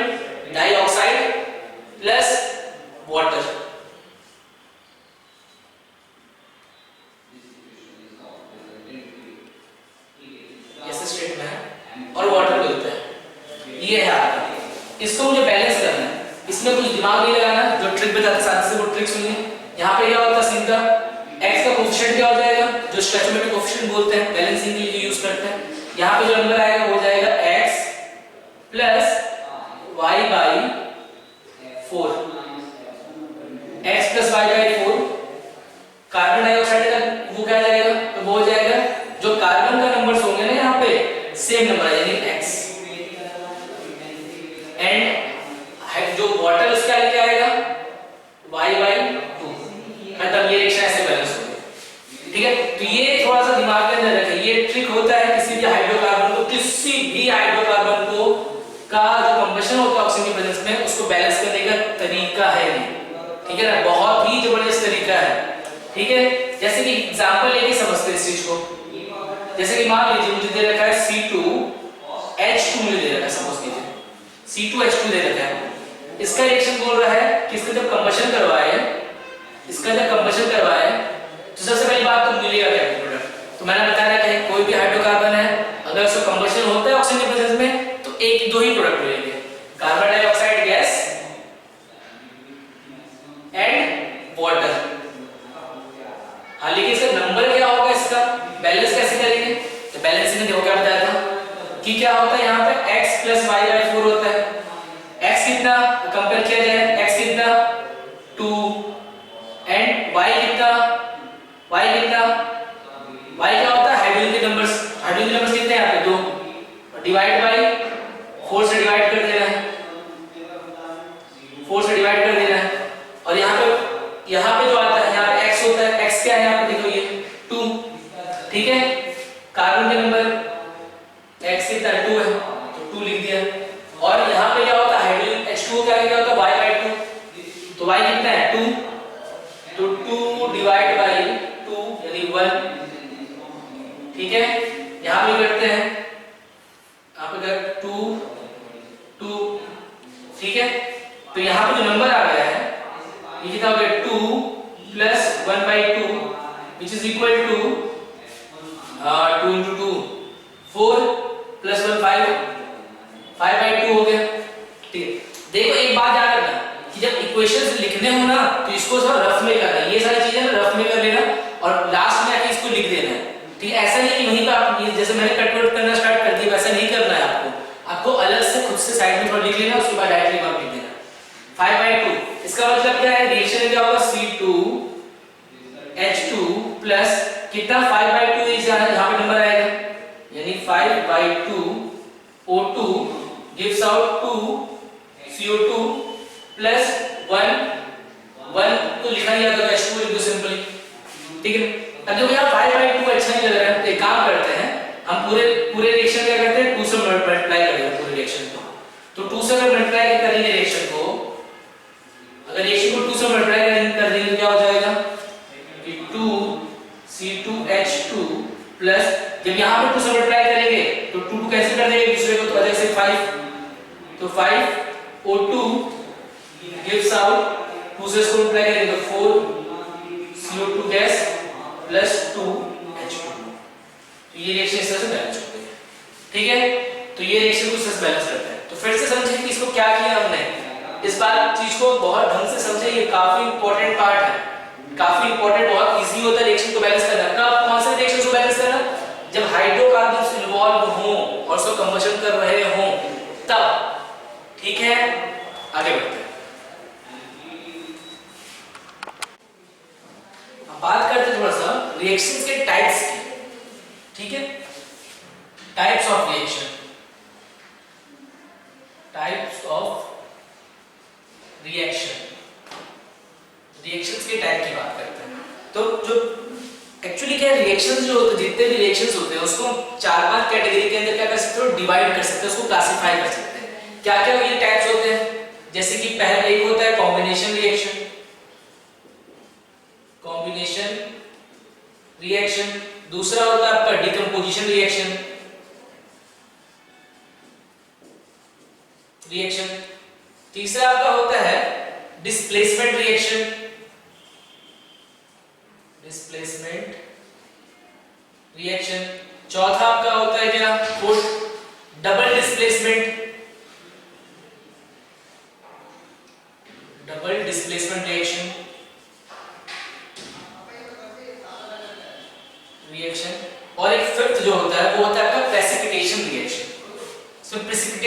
ये है आपका, इसको मुझे बैलेंस करना है, इसमें कुछ दिमाग नहीं लगाना, जो ट्रिक बताते साथ से वो ट्रिक सुनिए। यहाँ पे क्या होता है सीधा, x का कोफिशिएंट क्या हो जाएगा, जो स्टैचोमेट्रिक कोफिशिएंट बोलते हैं, बैलेंसिंग के लिए यूज करते हैं। यहाँ पे जो नंबर आएगा वो हो जाएगा x plus y by 4, x plus y by 4। Carbon dioxide का वो क्या जाएगा, तो वो हो जाएगा जो कार्बन का नंबर्स होंगे ना यहाँ पे सेम नंबर है यानी x, एंड जो वाटर उसका क्या आएगा y बाई 2। मतलब ये रिएक्शन ऐसे बैलेंस हो गई, ठीक है। तो ये थोड़ा सा दिमाग के अंदर रखें, ये ट्रिक होता है किसी भी हाइड्रोकार्बन को, किसी भी हाइड्रोकार्बन को का जो कंबशन होता है ऑक्सीजन की प्रेजेंस में, उसको बैलेंस करने का तरीका है ये, ठीक है ना, बहुत ही जबरदस्त तरीका है, ठीक है। जैसे कि एग्जांपल लेके समझते हैं इस चीज को, जैसे कि मान लीजिए मुझे दे रखा है C2H2 मुझे दे रखा है, सपोज कीजिए C2H2 दे रखा है, इसका रिएक्शन बोल रहा है कि इसका जब कंबशन करवाए, इसका जब कंबशन करवाए तो सबसे पहली बात तो मिलेगा क्या प्रोडक्ट। तो मैंने बताया कि कोई भी हाइड्रोकार्बन है अगर उसका कंबशन होता है ऑक्सीजन के प्रेजेंस में तो एक दो ही प्रोडक्ट मिलेंगे, carbon dioxide gas and water. हाँ, लेकिन इसका नंबर क्या होगा, इसका बैलेंस कैसे करेंगे, तो बैलेंसिंग में देखो क्या बताया था कि क्या होता है यहाँ पे x प्लस y बाई 4 होता है। x कितना कंपेयर किया जाए, x कितना 2 एंड y कितना, y कितना, y क्या होता है हाइड्रोजन के नंबर्स, हाइड्रोजन के नंबर्स कितने हैं यहाँ पे 2, डिवाइड बाई 4 से डिवाइड कर देना है, 4 से डिवाइड कर देना है। और यहाँ पे जो आता है यहाँ पे x होता है, x क्या है यहाँ पे देखो ये 2, ठीक है। कार्बन के नंबर x कितना 2 है तो 2 लिख दिया। और यहाँ पे क्या होता है हाइड्रोजन H2 क्या होता है y बाई 2, तो y कितना है 2, तो 2 डिवाइड बाई 2 यानी 1, ठीक है। यहाँ पे करते हैं, यहाँ पे कर 2 2, ठीक है। तो यहाँ पे जो नंबर आ गया है ये कितना हो गया 2 plus 1 by 2 which is equal to 2 into 2 4 plus 1 5 by 2 हो गया, ठीक है। देखो एक बात याद रखना कि जब इक्वेशंस लिखने हो ना तो इसको थोड़ा रफ में करना, ये सारी चीजें रफ में कर लेना और लास्ट में आके इसको लिख देना है, ठीक है। ऐसा नहीं कि वहीं पे आप जैसे मैंने कट करना स्टार्ट कर दिया वैसा नहीं करना है आपको अलग से खुद से साइड में थोड़ा लिख लेना, उसके बाद डायरेक्टली वहां लिख देना 5 बाई 2। इसका मतलब क्या है, रिएक्शन क्या होगा C2H2 प्लस कितना 5 बाई 2 यहाँ पे नंबर आएगा यानी 5 by 2 O2 gives out 2 CO2 plus 1 तो लिखा नहीं आता तो H2 लिख दो सिंपली, ठीक है। अब देखो यहाँ 5 बाई 2 अच्छा नहीं लग रहा है तो एक काम करते हैं हम पूरे रिएक्शन क्या करते हैं 2 से मल्टीप्लाई कर देंगे पूरे रिएक्शन को। तो 2 से अगर मल्टीप्लाई करेंगे रिएक्शन को, अगर रिएक्शन को 2 से मल्टीप्लाई कर देंगे तो क्या हो जाएगा कि 2C2H2 प्लस जब यहाँ पे 2 से मल्टीप्लाई करेंगे तो 2 कैसे कर देंगे दूसरे को, तो अलग से 5, तो 5O2 gives out 2 से इसको मल्टीप्लाई करेंगे तो 4CO2 गैस प्लस 2H2। तो ये रिएक्शन इस तरह से बैलेंस होती है, ठीक है। तो ये रिएक्शन को इस तरह से बैलेंस करते हैं। तो फिर से समझिए कि इसको क्या किया हमने, इस बात चीज को बहुत ढंग से समझे, ये काफी इंपॉर्टेंट पार्ट है, काफी इंपॉर्टेंट, बहुत इजी होता है रिएक्शन को बैलेंस करना। कब कौन से रिएक्शन को बैलेंस करना, जब हाइड्रोकार्बन्स इन्वॉल्व हों और उसको कंबशन कर रहे हों तब, ठीक है। आगे बढ़ते हैं, अब बात करते हैं थोड़ा सा रिएक्शंस के टाइप्स की, ठीक है। Types of reaction, types of reaction, reactions के टाइप की बात करते हैं। तो जो एक्चुअली क्या रिएक्शंस जो होते हैं, जितने भी रिएक्शंस होते हैं उसको 4-5 कैटेगरी के अंदर क्या कर सकते हो, डिवाइड कर सकते हैं, उसको क्लासिफाई कर सकते हैं। क्या क्या ये टाइप्स होते हैं, जैसे कि पहला एक होता है कॉम्बिनेशन रिएक्शन, कॉम्बिनेशन रिएक्शन, दूसरा होता है आपका डिकम्पोजिशन रिएक्शन, तीसरा आपका होता है डिस्प्लेसमेंट रिएक्शन, डिस्प्लेसमेंट रिएक्शन, चौथा आपका होता है क्या, फोर्थ डबल डिस्प्लेसमेंट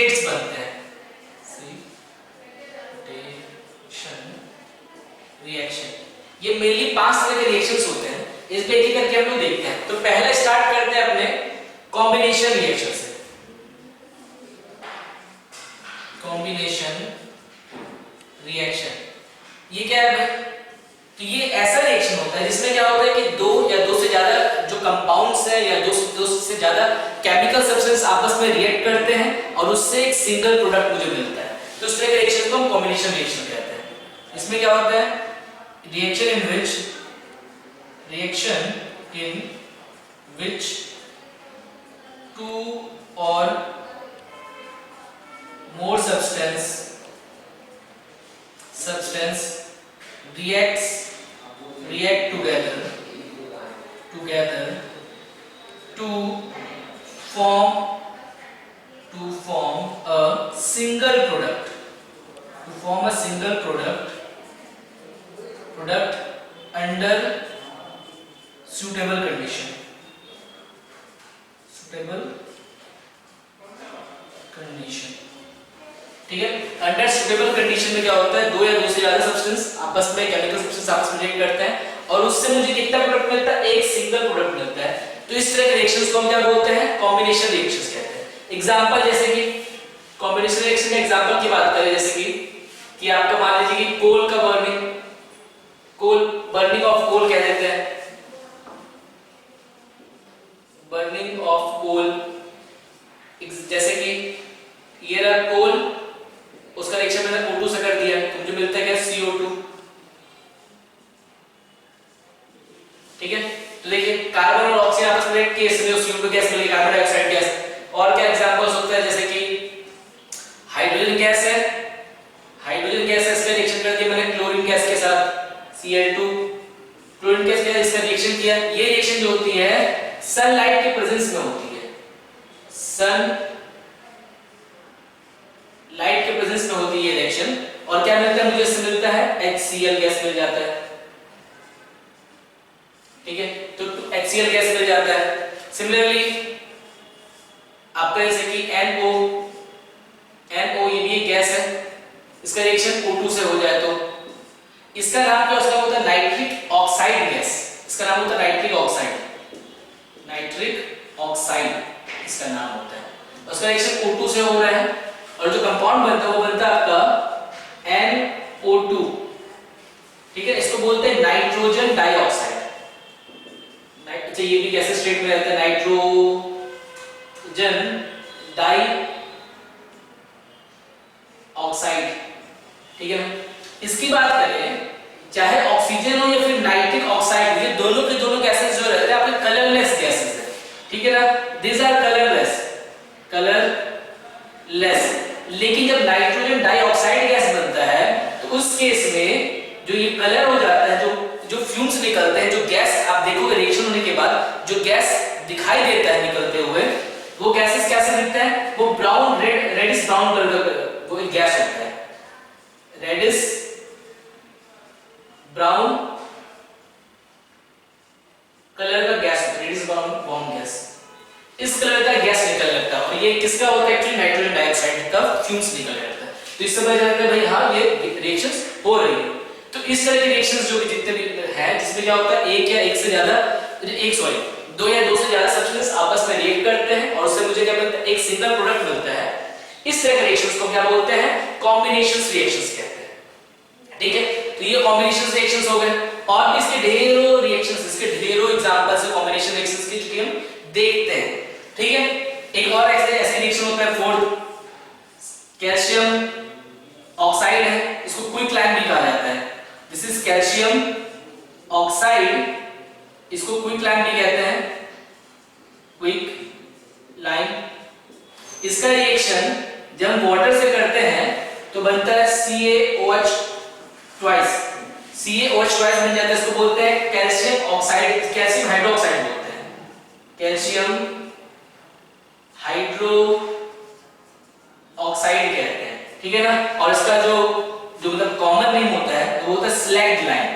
स्टेट्स बनते हैं, सिटेशन रिएक्शन। ये मेनली 5 तरह के रिएक्शंस होते हैं, इस पे एक एक करके हम लोग देखते हैं। तो पहला स्टार्ट करते हैं अपने कॉम्बिनेशन रिएक्शन से। कॉम्बिनेशन रिएक्शन ये क्या है भाई? तो ये ऐसा रिएक्शन होता है जिसमें क्या होता है कि दो या दो से ज्यादा जो कंपाउंड्स है या दो से ज्यादा केमिकल सब्सटेंस आपस में रिएक्ट करते हैं और उससे एक सिंगल प्रोडक्ट मुझे मिलता है। तो इस तरह के रिएक्शन को हम कॉम्बिनेशन रिएक्शन कहते हैं। इसमें क्या होता है? रिएक्शन इन विच टू और मोर substance react together to form a single product under suitable condition। ठीक है, अंडर सुटेबल कंडीशन में क्या होता है? दो या दो से ज्यादा सब्सटेंस आपस में, केमिकल सब्सटेंस आपस में रिएक्ट करते हैं और उससे मुझे कितना प्रोडक्ट मिलता है? एक सिंगल प्रोडक्ट मिलता है। तो इस तरह के रिएक्शंस को हम क्या बोलते हैं? कॉम्बिनेशन रिएक्शंस कहते हैं। एग्जांपल जैसे कि कॉम्बिनेशन रिएक्शन के एग्जांपल की बात करें, जैसे कि आपका मान लीजिए कि कोल का बर्निंग ऑफ कोल कह देते हैं, बर्निंग ऑफ कोल। जैसे कि ये रहा कोल, उसका रिएक्शन मैंने O2 से कर दिया तो मुझे मिलता है क्या? CO2। ठीक है, तो देखिए कार्बन और ऑक्सीजन आपस में रिएक्ट किए, इसमें CO2 गैस मिली, कार्बन डाइऑक्साइड गैस। और क्या एग्जांपल्स होते हैं? जैसे कि हाइड्रोजन गैस है, इसका रिएक्शन कर दिया मैंने क्लोरीन गैस के साथ, Cl2। क्लोरीन गैस के साथ इसका रिएक्शन किया। ये रिएक्शन जो होती है सनलाइट के प्रेजेंस में होती है, लाइट के प्रेजेंस में होती है ये रिएक्शन। और क्या मिलता है मुझे? इससे मिलता है HCl गैस मिल जाता है। ठीक है, तो HCl गैस मिल जाता है। सिमिलरली आपका जैसे कि NO ये भी एक गैस है, इसका रिएक्शन O2 से हो जाए तो इसका नाम क्या होता है? Nitric oxide gas. इसका नाम होता है नाइट्रिक ऑक्साइड इसका नाम होता है। उसका रिएक्शन O2 से हो रहा है और जो कंपाउंड बनता है वो बनता है आपका NO2। ठीक है, इसको बोलते हैं नाइट्रोजन डाइऑक्साइड। अच्छा, ये भी कैसे स्टेट में रहता है? Nitrogen dioxide. ठीक है, इसकी बात करें, चाहे ऑक्सीजन हो या फिर नाइट्रिक ऑक्साइड, ये दोनों के दोनों गैसेस जो रहते हैं आपके कलरलेस गैसेस है। ठीक है ना, दीज आर कलरलेस। लेकिन जब नाइट्रोजन डाइऑक्साइड गैस बनता है तो उस केस में जो ये कलर हो जाता है, जो फ्यूम्स निकलते हैं, जो गैस आप देखोगे रिएक्शन होने के बाद जो गैस दिखाई देता है निकलते हुए, वो गैसेस कैसे दिखता है? वो ब्राउन रेडिश ब्राउन कलर का वो एक गैस होता है, रेडिश ब्राउन कलर का गैस होता है, रेडिश ब्राउन गैस। इस कलर का गैस निकल लगता है और ये किसका होता है? एक्चुअली नाइट्रोजन डाइऑक्साइड का फ्यूम्स निकल लगता है। तो इससे पता चलता है भाई हाँ ये रिएक्शंस हो रही है। तो इस तरह के रिएक्शंस जो भी जितने भी हैं, जिसमें क्या होता है दो या दो से ज्यादा सब्सटेंस आपस में रिएक्ट करते हैं और उससे मुझे क्या मिलता है? एक सिंगल प्रोडक्ट मिलता है। इस तरह के रिएक्शंस को क्या बोलते हैं? कॉम्बिनेशन रिएक्शंस कहते हैं। ठीक है, तो ये कॉम्बिनेशन रिएक्शंस हो गए और इसके ढेरों एग्जांपल्स है कॉम्बिनेशन रिएक्शंस के, जो कि हम देखते हैं। ठीक है, एक और ऐसे रिएक्शन होता है फोर्थ, कैल्शियम ऑक्साइड है, इसको क्विक लाइम भी कहा जाता है। दिस इज कैल्शियम ऑक्साइड, इसको क्विक लाइम भी कहते हैं, क्विक लाइम। इसका रिएक्शन जब हम वाटर से करते हैं तो बनता है CaOH ट्वाइस, बन जाता है। इसको बोलते हैं कैल्शियम ऑक्साइड, कैल्शियम हाइड्रोक्साइड बोलते हैं, कैल्शियम हाइड्रो ऑक्साइड कहते हैं। ठीक है ना, और इसका जो मतलब कॉमन नेम होता है वो होता है स्लैग लाइम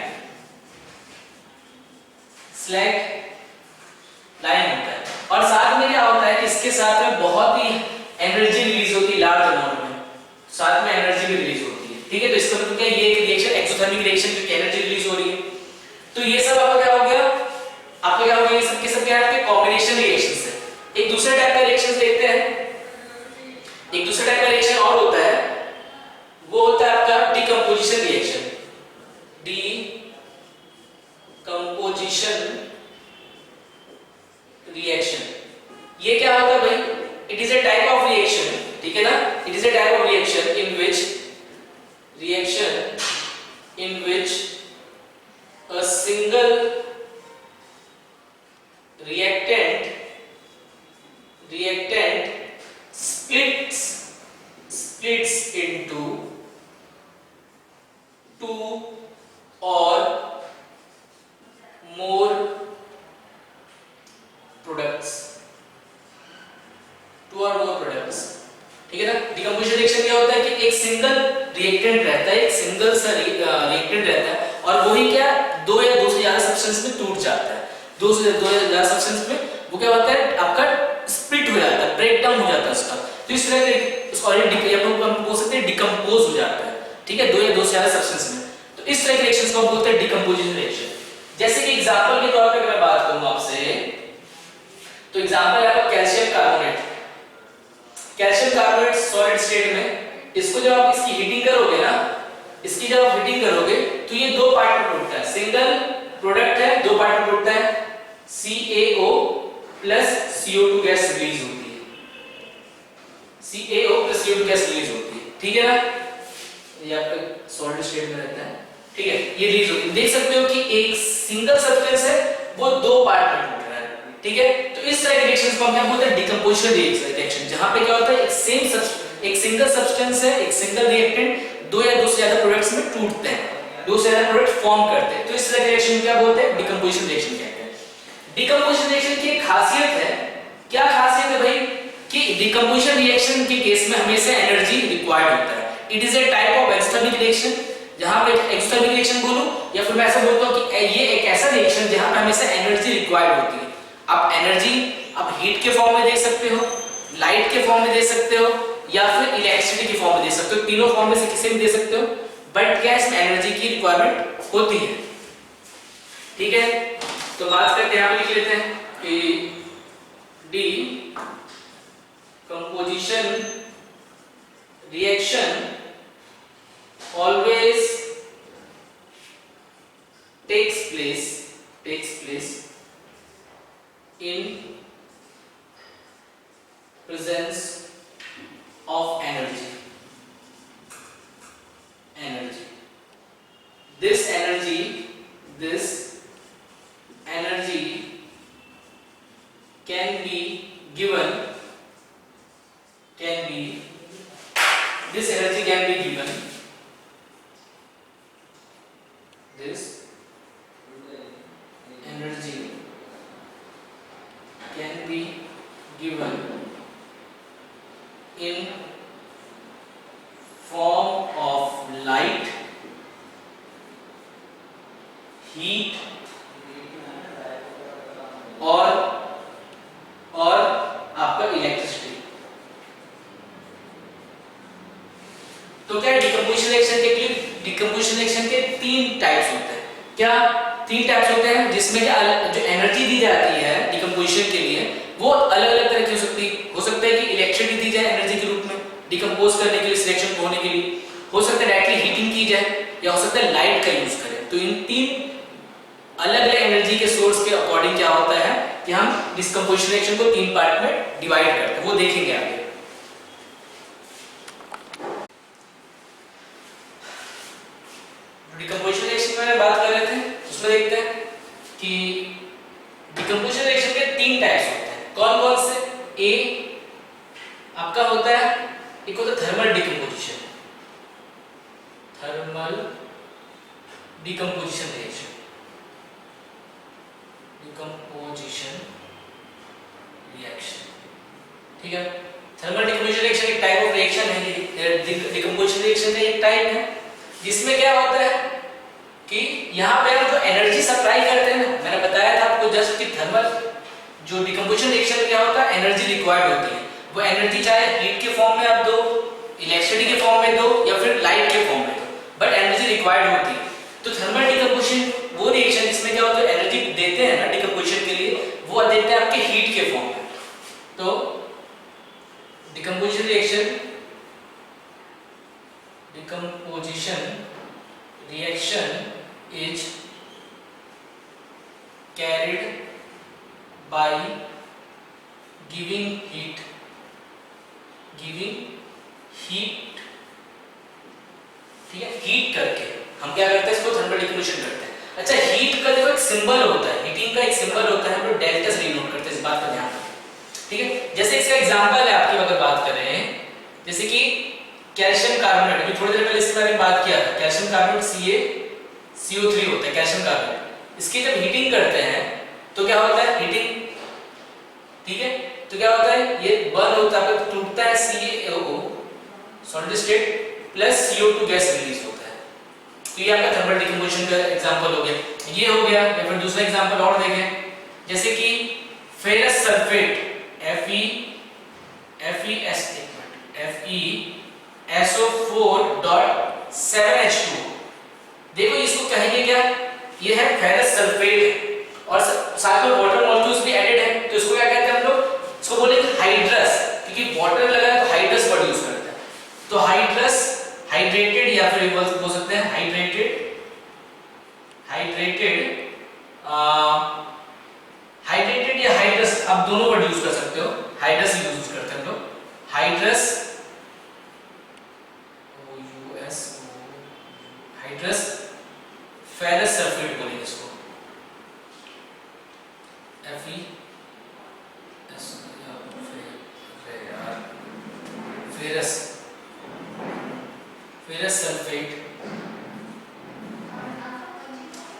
होता है। और साथ में क्या होता है कि इसके साथ में बहुत ही एनर्जी रिलीज होती है लार्ज साथ में एनर्जी भी रिलीज होती है। ठीक है, तो इसका मतलब क्या, ये एक रिएक्शन एक्सोथर्मिक रिएक्शन क्योंकि एनर्जी रिलीज हो रही है। तो ये सब आपका क्या हो गया, आपका क्या हो गया, ये सब के सब क्या आपके कॉम्बिनेशन रिएक्शंस है। एक दूसरे टाइप का रिएक्शंस देखते हैं। एक दूसरे टाइप का रिएक्शन और होता है, वो होता है आपका डिकम्पोजिशन रिएक्शन। डिकम्पोजिशन रिएक्शन ये क्या होता है भाई, it is a type of reaction, ठीक है ना, it is a type of reaction in which a single reactant splits into two or more products, ठीक है ना। डिकम्पोजिशन रिएक्शन क्या होता है कि एक सिंगल रिएक्टेंट रहता है, एक सिंगल सा रिएक्टेंट रहता है और वही क्या दो या दो से ज्यादा सब्सटेंस में टूट जाता है। दो या ज्यादा सब्सटेंस में वो क्या होता है, आपका स्प्लिट हो जाता है, ब्रेक डाउन हो जाता है उसका। तो इस तरह के ऑलरेडी हम बोल सकते हैं डिकम्पोज हो जाता है, ठीक है, दो या दो से ज्यादा सब्सटेंस में। तो इस तरह के रिएक्शंस को हम बोलते हैं डिकम्पोजिशन रिएक्शन। जैसे कि एग्जांपल के तौर पे अगर मैं बात करूं आपसे, तो एग्जांपल है आपका calcium carbonate. Calcium carbonate solid state में, इसको जब आप इसकी हीटिंग करोगे ना, इसकी जब आप हीटिंग करोगे तो ये दो पार्ट में टूटता है, सिंगल प्रोडक्ट है, दो पार्ट में टूटता है, CaO plus CO2 gas release होती है, CaO plus CO2 gas release होती है, ठीक है ना। ये आपका सॉलिड स्टेट में रहता है, ठीक है, ये रिलीज होती है। देख सकते हो कि एक सिंगल सब्सटेंस है वो दो पार्ट में टूट रहा है, ठीक है। तो इस तरह के रिएक्शंस को हम क्या बोलते हैं, डिकम्पोजिशन रिएक्शन, जहां पे क्या होता है एक सिंगल सब्सटेंस है, एक सिंगल रिएक्टेंट दो या दो से ज्यादा प्रोडक्ट्स में टूटते हैं, दो से ज्यादा प्रोडक्ट फॉर्म करते हैं। तो इस तरह के रिएक्शन क्या बोलते हैं, डिकम्पोजिशन रिएक्शन कहते हैं। डिकम्पोजिशन रिएक्शन की एक खासियत है, क्या खासियत है भाई, कि डिकम्पोजिशन रिएक्शन के केस में हमेशा एनर्जी रिक्वायर्ड होता है। It is a type of exothermic reaction, जहां पे एक्सोथर्मिक रिएक्शन बोलूं या फिर मैं ऐसा बोलता हूं कि ये एक ऐसा रिएक्शन जहां पे हमेशा एनर्जी रिक्वायर्ड होती है। आप एनर्जी आप हीट के फॉर्म में दे सकते हो, लाइट के फॉर्म में दे सकते हो या फिर इलेक्ट्रिसिटी के फॉर्म में दे सकते हो, तीनों फॉर्म में से किसी में दे सकते हो, बट क्या इसमें एनर्जी की रिक्वायरमेंट होती है, ठीक है। तो बात करते हैं, यहां पे लिख लेते हैं कि decomposition reaction always takes place in presence of energy. This energy can be given this energy can be given in form of light, heat और आपका इलेक्ट्रिसिटी। तो क्या डिकम्पोजिशन रिएक्शन के तीन टाइप्स होते हैं। क्या तीन टाइप्स होते हैं, जिसमें जो एनर्जी दी जाती है डिकम्पोजिशन के लिए वो अलग अलग तरह की हो सकता है कि इलेक्ट्रिसिटी दी जाए एनर्जी के रूप में डिकम्पोज करने के लिए, सिलेक्शन को होने के लिए, हो सकता है डायरेक्टली हीटिंग की जाए या हो सकता है लाइट का यूज करें। तो इन तीन अलग अलग एनर्जी के सोर्स के अकॉर्डिंग क्या होता है कि हम डिकम्पोजिशन रिएक्शन को तीन पार्ट में डिवाइड करते हैं, वो देखेंगे आगे। डिकम्पोजिशन रिएक्शन में बात कर रहे थे, उसमें देखते हैं कि डिकम्पोजिशन रिएक्शन के तीन टाइप्स होते हैं। कौन कौन से? ए आपका होता है, एक होता है थर्मल डिकम्पोजिशन रिएक्शन, ठीक है। थर्मल डिकम्पोजिशन रिएक्शन एक टाइप ऑफ रिएक्शन है, डिकम्पोजिशन रिएक्शन का एक टाइप है, जिसमें क्या होता है कि यहाँ पे हम जो एनर्जी सप्लाई करते हैं ना, मैंने बताया था आपको जस्ट कि थर्मल जो डिकम्पोजिशन रिएक्शन में क्या होता है, एनर्जी रिक्वायर्ड होती है। वो एनर्जी चाहे हीट के फॉर्म में आप दो, इलेक्ट्रिसिटी के फॉर्म में दो या फिर लाइट के फॉर्म में दो, बट एनर्जी रिक्वायर्ड होती है। तो थर्मल डिकम्पोजिशन वो रिएक्शन जिसमें क्या होता है, एनर्जी देते हैं ना डिकम्पोजिशन के लिए, वो देते हैं आपके हीट के फॉर्म में। तो decomposition reaction is carried by giving heat, ठीक है, हीट करके हम क्या करते हैं, इसको थर्मल डिकम्पोजिशन करते हैं। अच्छा, हीट का देखो एक सिंबल होता है, हीटिंग का एक सिंबल होता है, हम लोग डेल्टा से डिनोट करते हैं, इस बात का ध्यान रखें, ठीक है। जैसे इसका एग्जांपल है आपकी अगर बात कर रहे हैं, जैसे कि कैल्शियम कार्बोनेट, अभी थोड़ी देर पहले इसके बारे में बात किया था, कैल्शियम कार्बोनेट CO3 होता है कैल्शियम कार्बोनेट। इसकी जब हीटिंग करते हैं तो क्या होता है, हीटिंग, ठीक है, तो क्या होता है, ये बर्न होता है, टूटता है CaO solid state plus CO2 gas release होता है। तो ये आपका थर्मल डिकम्पोजिशन का एग्जांपल हो गया, ये हो गया। या फिर दूसरा एग्जांपल और देखें, जैसे कि फेरस सल्फेट FeSO4.7H2, देखो इसको कहेंगे क्या, ये है फेरस सल्फेट और साथ में वाटर मॉलिक्यूल्स भी एडेड है, तो इसको क्या कहते हैं हम लोग, इसको बोलेंगे हाइड्रस, क्योंकि वाटर लगा है तो हाइड्रस वर्ड यूज करते हैं। तो हाइड्रस, हाइड्रेटेड या फिर बोल सकते हैं हाइड्रेटेड या हाइड्रस, आप दोनों वर्ड यूज कर सकते हो, हाइड्रस यूज करते हैं हम लोग, हाइड्रस फेरस सल्फेट बोलेंगे इसको, फेरस सल्फेट।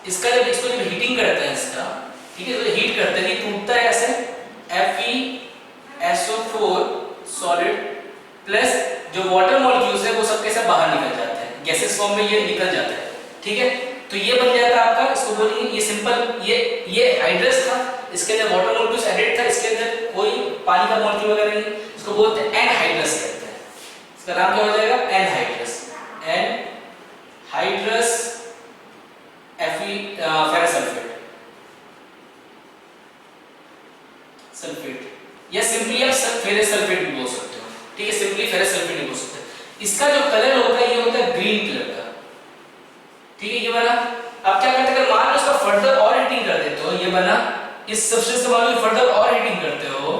इसका जब इसको जब हीटिंग करते हैं इसका, ठीक है, तो हीट करते हैं, टूटता है ऐसे FeSO4 सॉलिड प्लस जो वाटर मॉलिक्यूल्स है वो सब कैसे बाहर निकल जाते हैं, गैसेस फॉर्म में ये निकल जाता है, ठीक है। तो ये बन जाता है आपका, इसको बोलेंगे, ये सिंपल, ये हाइड्रस था, इसके अंदर वाटर मॉलिक्यूल्स एडेड था, इसके अंदर कोई पानी का मॉलिक्यूल वगैरह नहीं, इसको बोलते हैं एनहाइड्रस कहते हैं। इसका नाम क्या हो जाएगा, एनहाइड्रस फेरस सल्फेट या सिंपली आप फेरस सल्फेट भी बोल सकते हो, ठीक है, सिंपली फेरस सल्फेट भी बोल सकते हैं। इसका जो कलर होता है ये होता है ग्रीन कलर का, ठीक है, ये बना। अब क्या करते हैं, मान लो इसका फर्दर और हीटिंग कर देते हो, ये बना, इस सब्सटेंस का मान लो फर्दर और हीटिंग करते हो,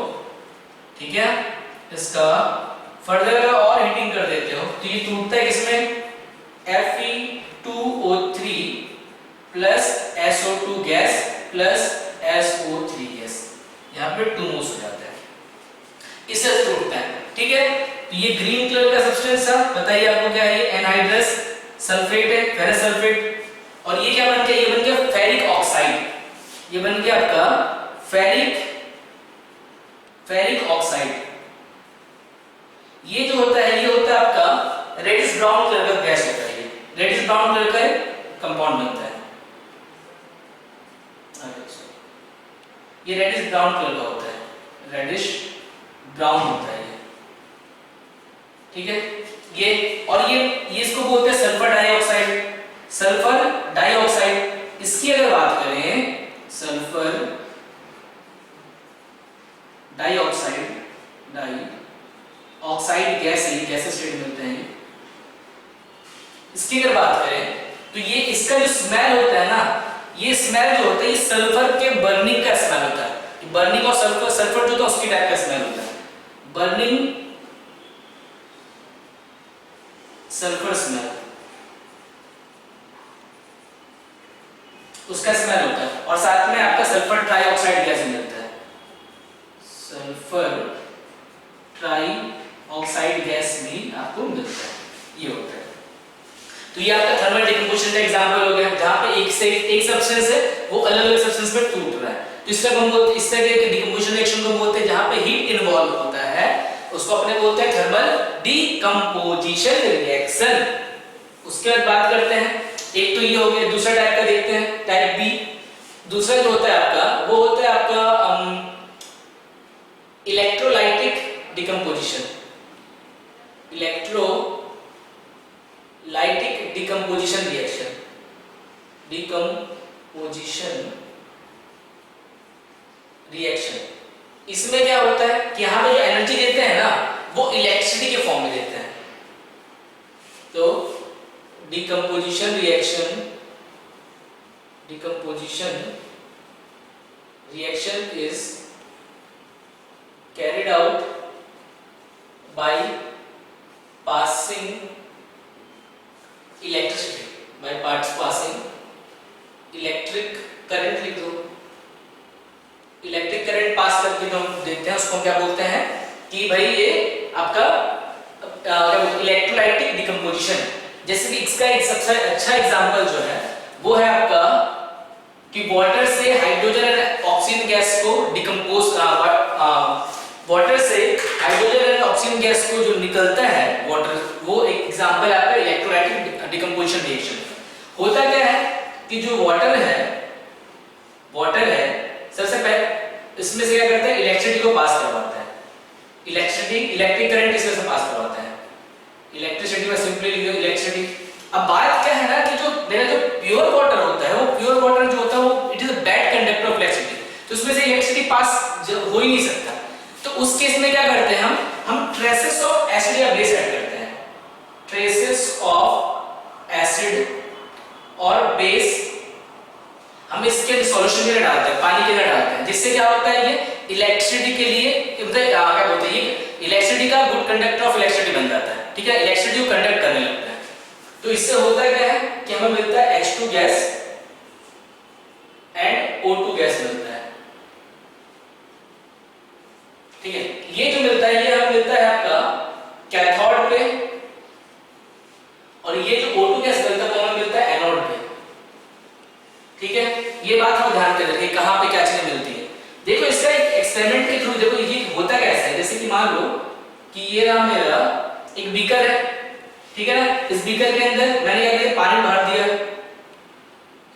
ठीक है, इसका फर्दर और हीटिंग कर देते हो, तो ये टूटता है किसमें, Fe2O3 plus SO2 gas plus SO3 gas, यहाँ पे 2 मोल्स हो जाता है, इस तरह से टूटता है, ठीक है। तो ये ग्रीन कलर का सब्सटेंस था, बताइए आपको क्या है, ये एनहाइड्रस सल्फेट है, फेरस सल्फेट, और ये क्या बन गया, ये बन गया फेरिक ऑक्साइड, ये बन गया आपका फेरिक ऑक्साइड। ये जो होता है, ये होता है आपका रेडिश ब्राउन कलर का गैस होता है, ये रेडिश ब्राउन कलर का कंपाउंड बनता है, ये रेडिश ब्राउन कलर का होता है, रेडिश ब्राउन होता है ये, ठीक है। ये और ये इसको बोलते हैं सल्फर डाइऑक्साइड। इसकी अगर बात करें, सल्फर डाइऑक्साइड गैस है, गैसेस स्टेट मिलते हैं। इसकी अगर बात करें तो ये इसका जो स्मेल होता है ना, ये स्मेल जो होता है, ये सल्फर के बर्निंग का स्मेल होता है। बर्निंग और सल्फर जो होता है उसकी टाइप का स्मेल होता है, बर्निंग सल्फर स्मेल, उसका स्मेल होता है। और साथ में आपका सल्फर ट्राइऑक्साइड गैस मिलता है, सल्फर ट्राइऑक्साइड गैस भी आपको मिलता है, ये होता है। तो ये आपका थर्मल डिकम्पोजिशन का एग्जांपल हो गया, जहां पे एक सब्सटेंस है वो अलग अलग सब्सटेंस में टूट रहा है। तो इसका हम बोलते, इस तरह के डिकम्पोजिशन रिएक्शन को बोलते हैं जहां पे हीट इन्वॉल्व होता है, उसको अपने बोलते हैं थर्मल डिकम्पोजिशन रिएक्शन। उसके बाद बात करते हैं, एक तो ये हो गया, दूसरा टाइप का देखते हैं, टाइप बी। दूसरा जो होता है आपका, वो होता है आपका electrolytic decomposition. Electrolytic decomposition reaction. Decomposition reaction, इसमें क्या होता है कि यहाँ पे जो एनर्जी देते हैं ना वो इलेक्ट्रिसिटी के फॉर्म में देते हैं। तो decomposition reaction, decomposition reaction is carried out by passing electricity, by passing electric current, लिख दो। इलेक्ट्रिक करंट पास करके जो हम देखते हैं उसको हम क्या बोलते हैं कि भाई ये आपका इलेक्ट्रोलाइटिक डिकम्पोजिशन। जैसे कि इसका एक सबसे अच्छा एग्जांपल जो है वो है आपका कि वाटर से हाइड्रोजन और ऑक्सीजन गैस को डिकम्पोज, वाटर से हाइड्रोजन और ऑक्सीजन गैस को जो निकलता है वाटर, वो एक एग्जांपल है आपका इलेक्ट्रोलाइटिक डिकम्पोजिशन रिएक्शन। होता क्या है कि जो वाटर है सबसे पहले इसमें से क्या करता है, इलेक्ट्रिसिटी को पास करवाता है। इलेक्ट्रिक करंट इसमें से पास करवाता है। इलेक्ट्रिसिटी में सिंपली लिख दो इलेक्ट्रिसिटी। अब बात क्या है ना कि जो मेरा जो प्योर वाटर होता है, वो प्योर वाटर जो होता है वो it is a bad conductor of electricity, तो उसमें से इलेक्ट्रिसिटी पास हो ही नहीं सकता। तो उस केस में क्या करते हैं हम ट्रेसेस ऑफ एसिड या बेस ऐड करते हैं। ट्रेसेस ऑफ एसिड और बेस हम इसके सॉल्यूशन के लिए डालते हैं, पानी के लिए डालते हैं, जिससे क्या होता है ये इलेक्ट्रिसिटी के लिए क्या बोलते हैं, ये इलेक्ट्रिसिटी का गुड कंडक्टर ऑफ इलेक्ट्रिसिटी बन जाता है। ठीक है, इलेक्ट्रिसिटी को कंडक्ट करने लगता है। तो इससे होता क्या है कि हमें मिलता है H2 gas and O2 gas मिलता है। ठीक है, ये जो मिलता है ये हमें मिलता है आपका कैथोड पे, और ये जो O2 गैस मिलता है वो हमें मिलता है एनोड पे। ठीक है, ये बात हम ध्यान में रखें कहां पे क्या चीजें मिलती है। देखो इसका एक एक्सपेरिमेंट के थ्रू देखो ये होता कैसा है। जैसे कि मान लो कि ये रहा मेरा एक बीकर है, ठीक है ना, इस बीकर के अंदर मैंने क्या किया, पानी भर दिया,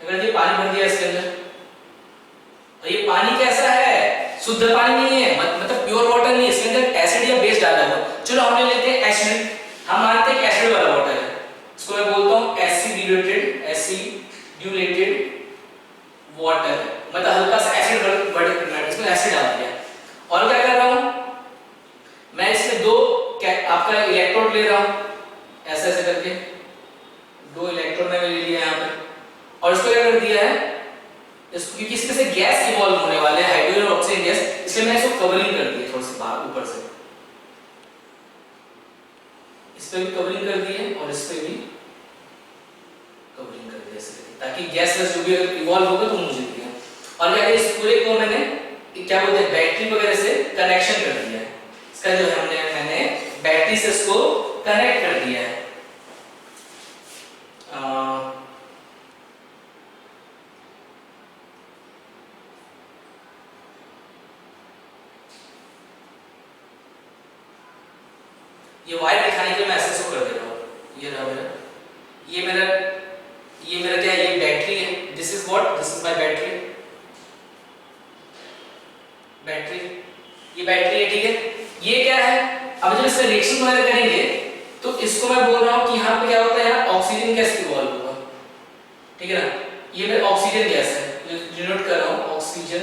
अगर ये पानी भर दिया इसके अंदर, और ये पानी कैसा है, शुद्ध पानी नहीं है, मतलब प्योर वाटर नहीं है, इसके अंदर एसिड या बेस डाला हुआ। चलो हम ले लेते हैं एसिड, हम मानते हैं कि एसिड वाला वाटर है, इसको मैं बोलता हूं एसिड्यूलेटेड वाटर, मतलब हल्का सा एसिड इसमें एसिड डाल दिया। और क्या कर रहा हूं मैं, इसमें दो आपका इलेक्ट्रोड ले रहा हूं, ऐसे ऐसे करके दो इलेक्ट्रोड मैंने ले लिया यहां पे, और इसको क्या कर दिया है, इसको क्योंकि इसमें से गैस इवॉल्व होने वाले हैं, हाइड्रोजन और ऑक्सीजन गैस, इसलिए मैंने इसको कवरिंग कर दी है थोड़ी सी बाहर ऊपर से, इस पे भी कवरिंग कर दी है और इस पे भी कवरिंग कर दिया ऐसे, ताकि गैस जो भी इवॉल्व होगा तो मुझे दिया। और क्या इस पूरे को मैंने क्या बोलते हैं बैटरी वगैरह से कनेक्शन कर दिया है। इसका जो है मैंने बैटरी से इसको कनेक्ट कर दिया है। ये वायर दिखाने के लिए मैं ऐसे कर दे रहा हूं, ये रहा मेरा, ये मेरा क्या है, ये बैटरी है, this is what, this is my battery, ये बैटरी है। ठीक है, ये क्या है, अब जब इससे रिएक्शन वगैरह करेंगे तो इसको मैं बोल रहा हूं कि यहाँ पे क्या होता है, यहाँ ऑक्सीजन गैस इवॉल्व होगा। ठीक है ना, ये मेरा ऑक्सीजन गैस है, डिनोट कर रहा हूं, ऑक्सीजन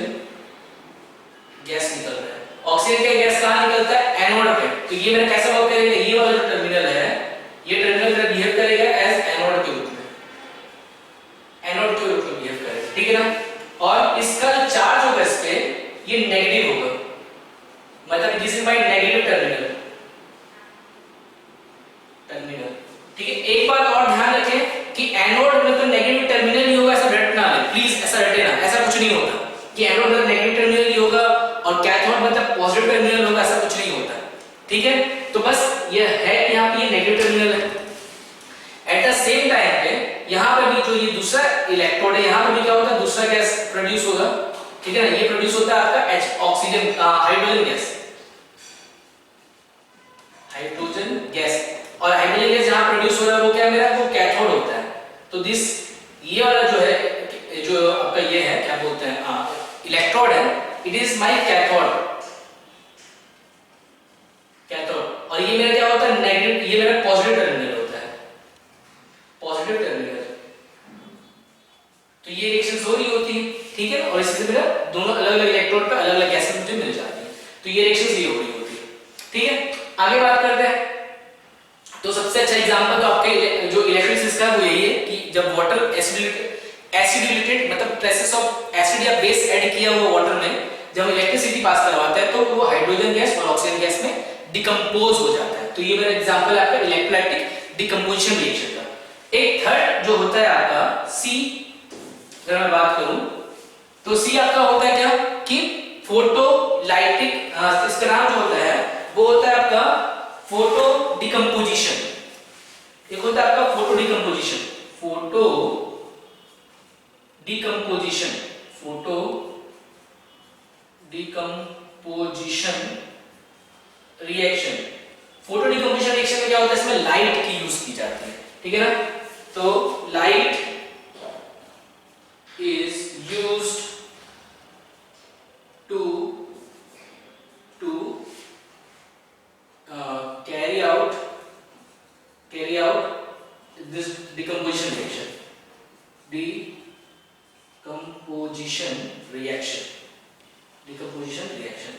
गैस निकल रहा है। ऑक्सीजन का गैस कहां निकलता है, एनोड पे। तो ये मेरा कैसा वर्क करेगा, ये वाला जो टर्मिनल है, ये टर्मिनल मेरा बिहेव करेगा एज एनोड के रूप में, एनोड के रूप में बिहेव करेगा। ठीक है ना, और इसका जो चार्ज होगा इस पे ये नेगेटिव होगा, मतलब this is my negative terminal. ठीक है, एक बात और ध्यान रखें कि एनोड मतलब नेगेटिव टर्मिनल ही होगा, ऐसा रटना है प्लीज, ऐसा रटे ना, ऐसा कुछ नहीं होता कि एनोड मतलब नेगेटिव टर्मिनल ही होगा और कैथोड मतलब पॉजिटिव टर्मिनल होगा, ऐसा कुछ नहीं होता। ठीक है, तो बस ये है कि यहाँ पे ये नेगेटिव टर्मिनल है। एट द सेम टाइम पे यहाँ पे भी जो ये दूसरा इलेक्ट्रोड है, यहाँ पे भी क्या होता है, दूसरा गैस प्रोड्यूस होगा। ठीक है ना, ये प्रोड्यूस होता है आपका H oxygen hydrogen gas, hydrogen gas, और हाइड्रोजन गैस जहां प्रोड्यूस हो रहा है वो क्या मेरा, वो कैथोड होता है। तो दिस ये वाला जो है, जो आपका ये है क्या बोलते हैं इलेक्ट्रोड है, इट इज माय कैथोड, और ये मेरा क्या होता है नेगेटिव, ये मेरा पॉजिटिव टर्मिनल होता है, पॉजिटिव ठीक है, और इससे मेरा दोनों अलग अलग इलेक्ट्रोड पे अलग अलग गैसें मुझे मिल जाती है। तो ये रिएक्शन ये हो रही होती है। ठीक है, आगे बात करते हैं। तो सबसे अच्छा एग्जांपल तो आपके जो इलेक्ट्रोलिसिस का वो यही है कि जब वाटर एसिडिलेटेड मतलब ट्रेसेस ऑफ एसिड या बेस ऐड किया हुआ वाटर में जब इलेक्ट्रिसिटी पास करवाता है तो वो हाइड्रोजन गैस और ऑक्सीजन गैस में डिकम्पोज हो जाता है। तो ये मेरा एग्जांपल है आपका इलेक्ट्रोलाइटिक डिकम्पोजिशन रिएक्शन का। एक थर्ड जो होता है आपका सी, अगर मैं बात करूं तो सी आपका होता है क्या कि फोटोलाइटिक, इसका नाम जो होता है वो होता है आपका फोटो डिकम्पोजिशन। एक होता है आपका photo decomposition, photo decomposition, photo decomposition reaction. Photo decomposition reaction में क्या होता है, इसमें लाइट की यूज की जाती है। ठीक है ना, तो light is used to carry out this decomposition reaction,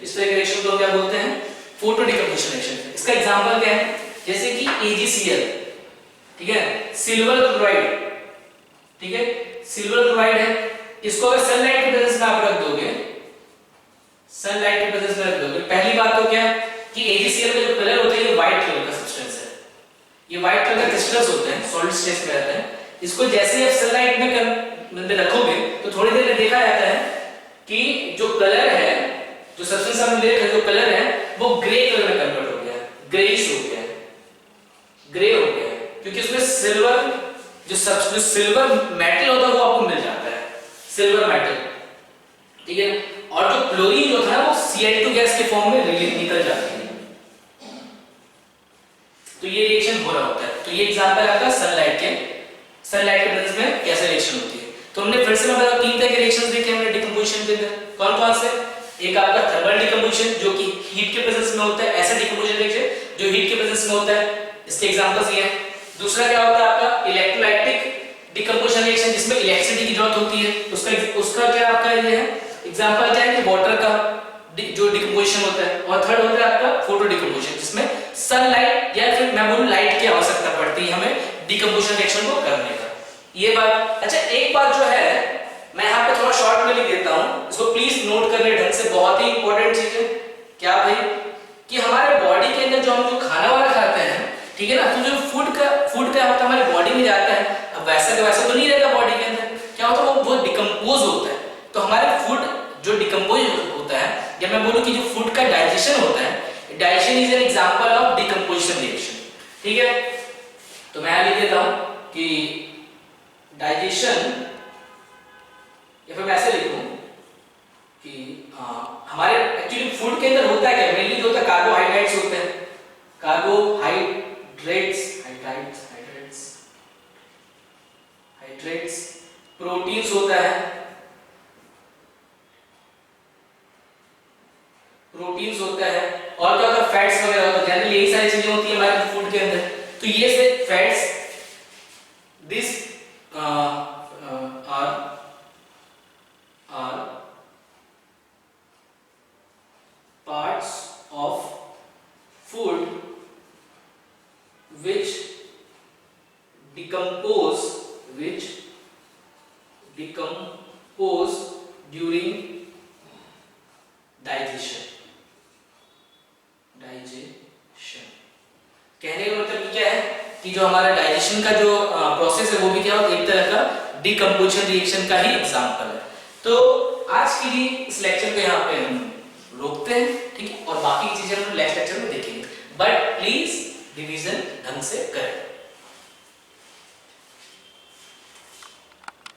इस तरह के रिएक्शन को क्या बोलते हैं, फोटो डिकम्पोजिशन रिएक्शन। इसका एग्जांपल क्या है, जैसे कि AgCl, ठीक है, सिल्वर क्लोराइड, ठीक है, सिल्वर क्लोराइड है, इसको अगर सनलाइट की प्रेजेंस में आप रख दोगे, सनलाइट की प्रेजेंस में रख दोगे, पहली बात तो क्या कि AgCl का जो कलर होता है ये व्हाइट कलर का सब्सटेंस है, ये व्हाइट कलर का क्रिस्टल्स होते हैं, सॉलिड स्टेट में रहते हैं। इसको जैसे ही आप सनलाइट में रखोगे तो थोड़ी देर में देखा जाता है कि जो कलर है, जो सब्सटेंस हमने ले रखा है, जो कलर है वो ग्रे कलर में कन्वर्ट हो गया है, ग्रेइश हो गया है, ग्रे हो गया है, क्योंकि उसमें सिल्वर जो सिल्वर मेटल होता है वो आपको मिल जाता है, सिल्वर मेटल। ठीक है, और जो क्लोरीन जो था वो Cl2 गैस के फॉर्म में रिलीज निकल जाती है। तो ये रिएक्शन हो रहा होता है। तो ये एग्जांपल आपका सनलाइट के प्रेजेंस में कैसे रिएक्शन होती है। तो हमने फिर से मैं बता तीन तरह के रिएक्शंस देखे हमने डिकम्पोजिशन के अंदर, कौन कौन से, एक आपका थर्मल डिकम्पोजिशन जो कि हीट के प्रेजेंस में होता है, ऐसा डिकम्पोजिशन रिएक्शन जो हीट के प्रेजेंस में होता है, इसके एग्जांपल्स ये हैं। दूसरा क्या होता है आपका इलेक्ट्रोलाइटिक डिकम्पोजिशन रिएक्शन जिसमें इलेक्ट्रिसिटी की जरूरत होती है, उसका क्या आपका ये है एग्जांपल क्या है कि वाटर का जो डिकम्पोजिशन होता है। और थर्ड होता है आपका फोटो डिकम्पोजिशन जिसमें सनलाइट या फिर मैं बोलूं लाइट की आवश्यकता पड़ती है हमें डिकम्पोजिशन रिएक्शन को करने का। ये बात, अच्छा एक बात जो है मैं यहाँ पे थोड़ा शॉर्ट में लिख देता हूँ, इसको प्लीज नोट कर ले ढंग से, बहुत ही इंपॉर्टेंट चीज है। क्या भाई कि हमारे बॉडी के अंदर जो हम जो खाना वाला खाते हैं, ठीक है ना, तो जो फूड का होता है हमारे बॉडी में जाता है, अब वैसा का वैसा तो नहीं रहता बॉडी के अंदर, क्या होता है वो डिकम्पोज होता है। तो हमारे फूड जो डिकम्पोज होता है, या मैं बोलूं कि जो फूड का डाइजेशन होता है, digestion is an example of decomposition reaction. ठीक है, तो मैं लिख देता हूं कि डाइजेशन, या फिर मैं ऐसे लिखूं कि हमारे एक्चुअली फूड के अंदर होता है क्या, मेनली जो होता है कार्बोहाइड्रेट्स होते हैं, कार्बोहाइड्रेट्स, प्रोटीन्स होता है, प्रोटीन्स होता है, और क्या होता है फैट्स वगैरह होता है, जनरली यही सारी चीजें होती है हमारे फूड के अंदर। तो ये से fats this are parts of food which decompose during digestion। कहने का मतलब क्या है कि जो हमारा डाइजेशन का जो प्रोसेस है वो भी क्या होता है, एक तरह का डिकम्पोजिशन रिएक्शन का ही एग्जांपल है। तो आज के लिए इस लेक्चर को यहाँ पे हम रोकते हैं, ठीक है, और बाकी चीजें हम नेक्स्ट लेक्चर में देखेंगे, बट प्लीज रिवीजन ढंग से करें।